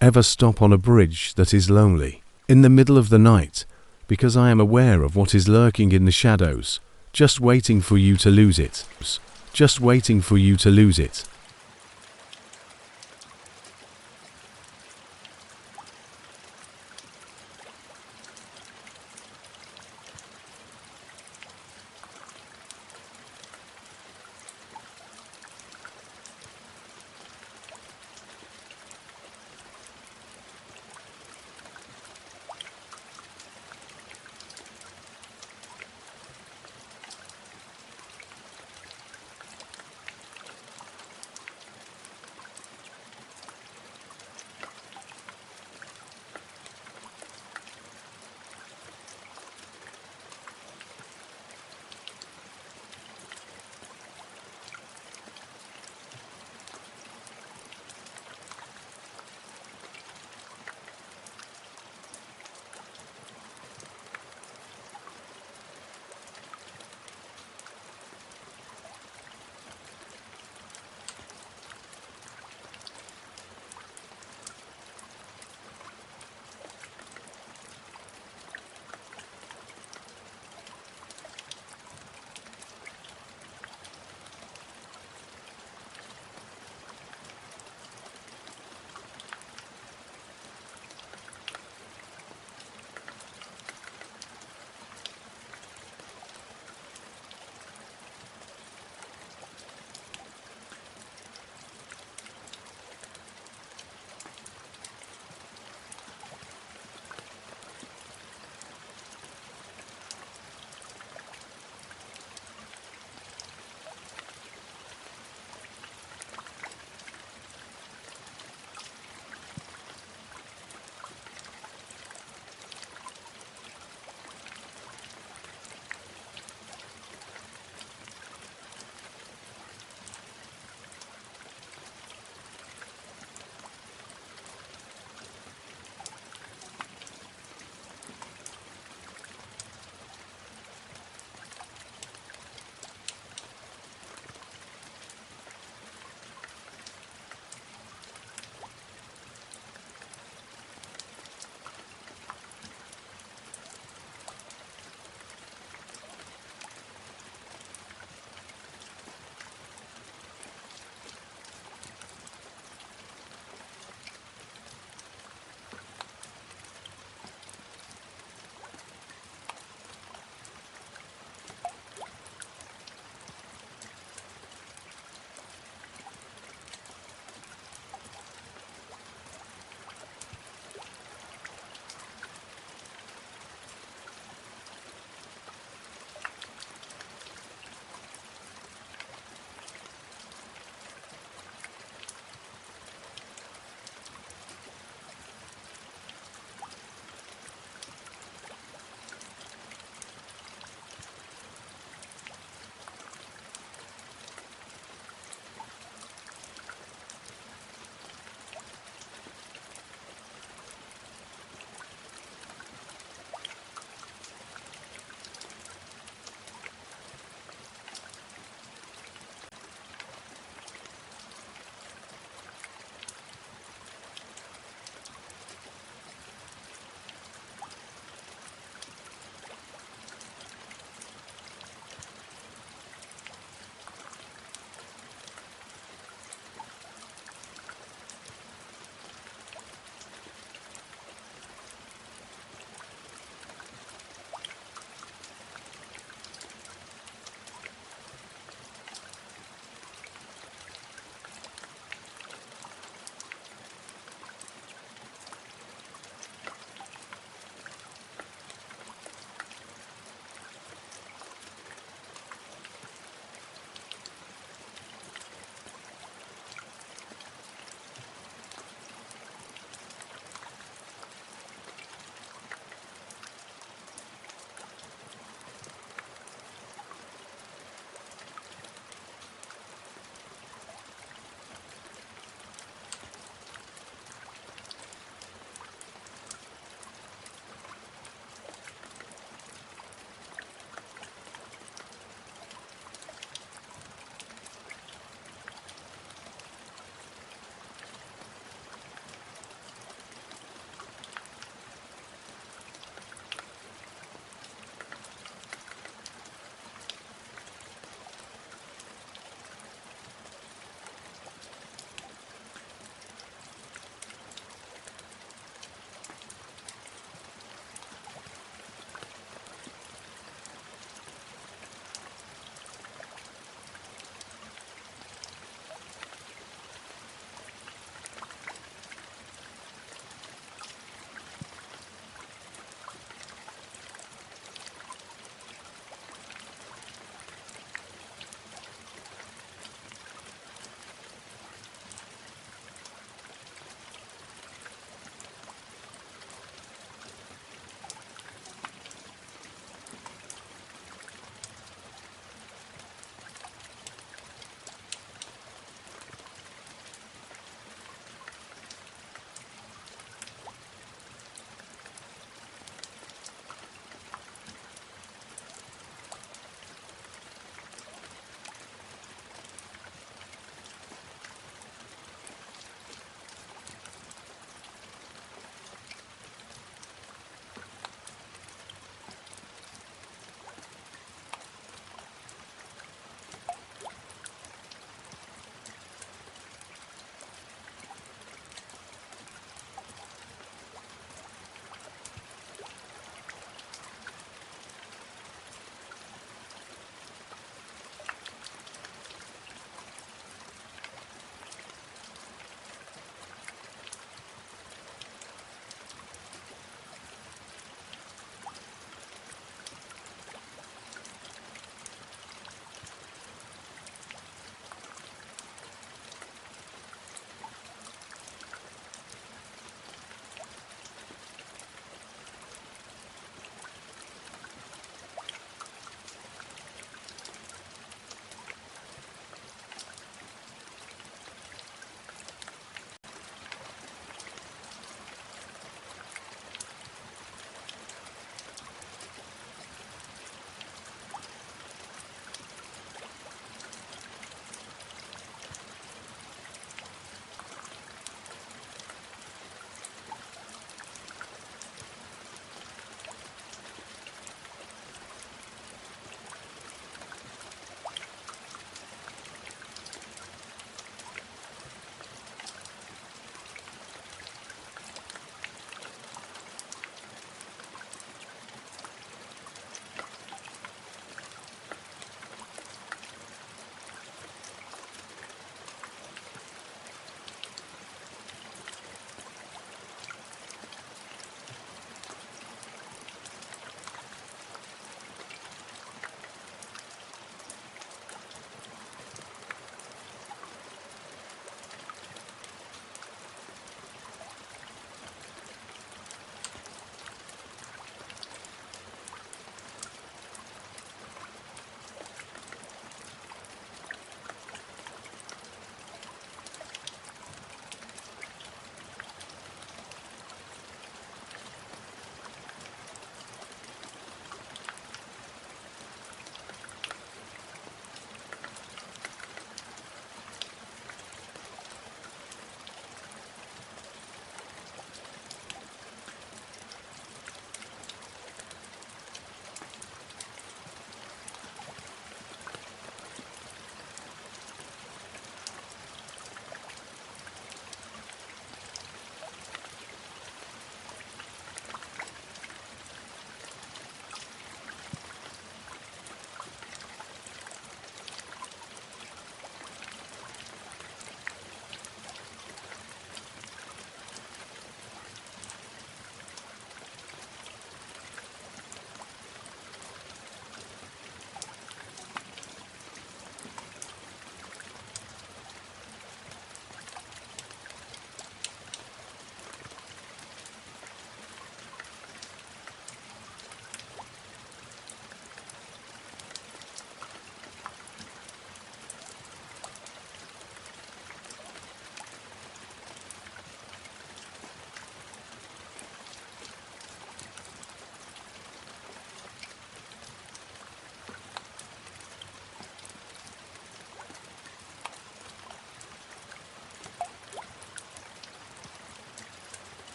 ever stop on a bridge that is lonely. In the middle of the night, because I am aware of what is lurking in the shadows, just waiting for you to lose it. Just waiting for you to lose it.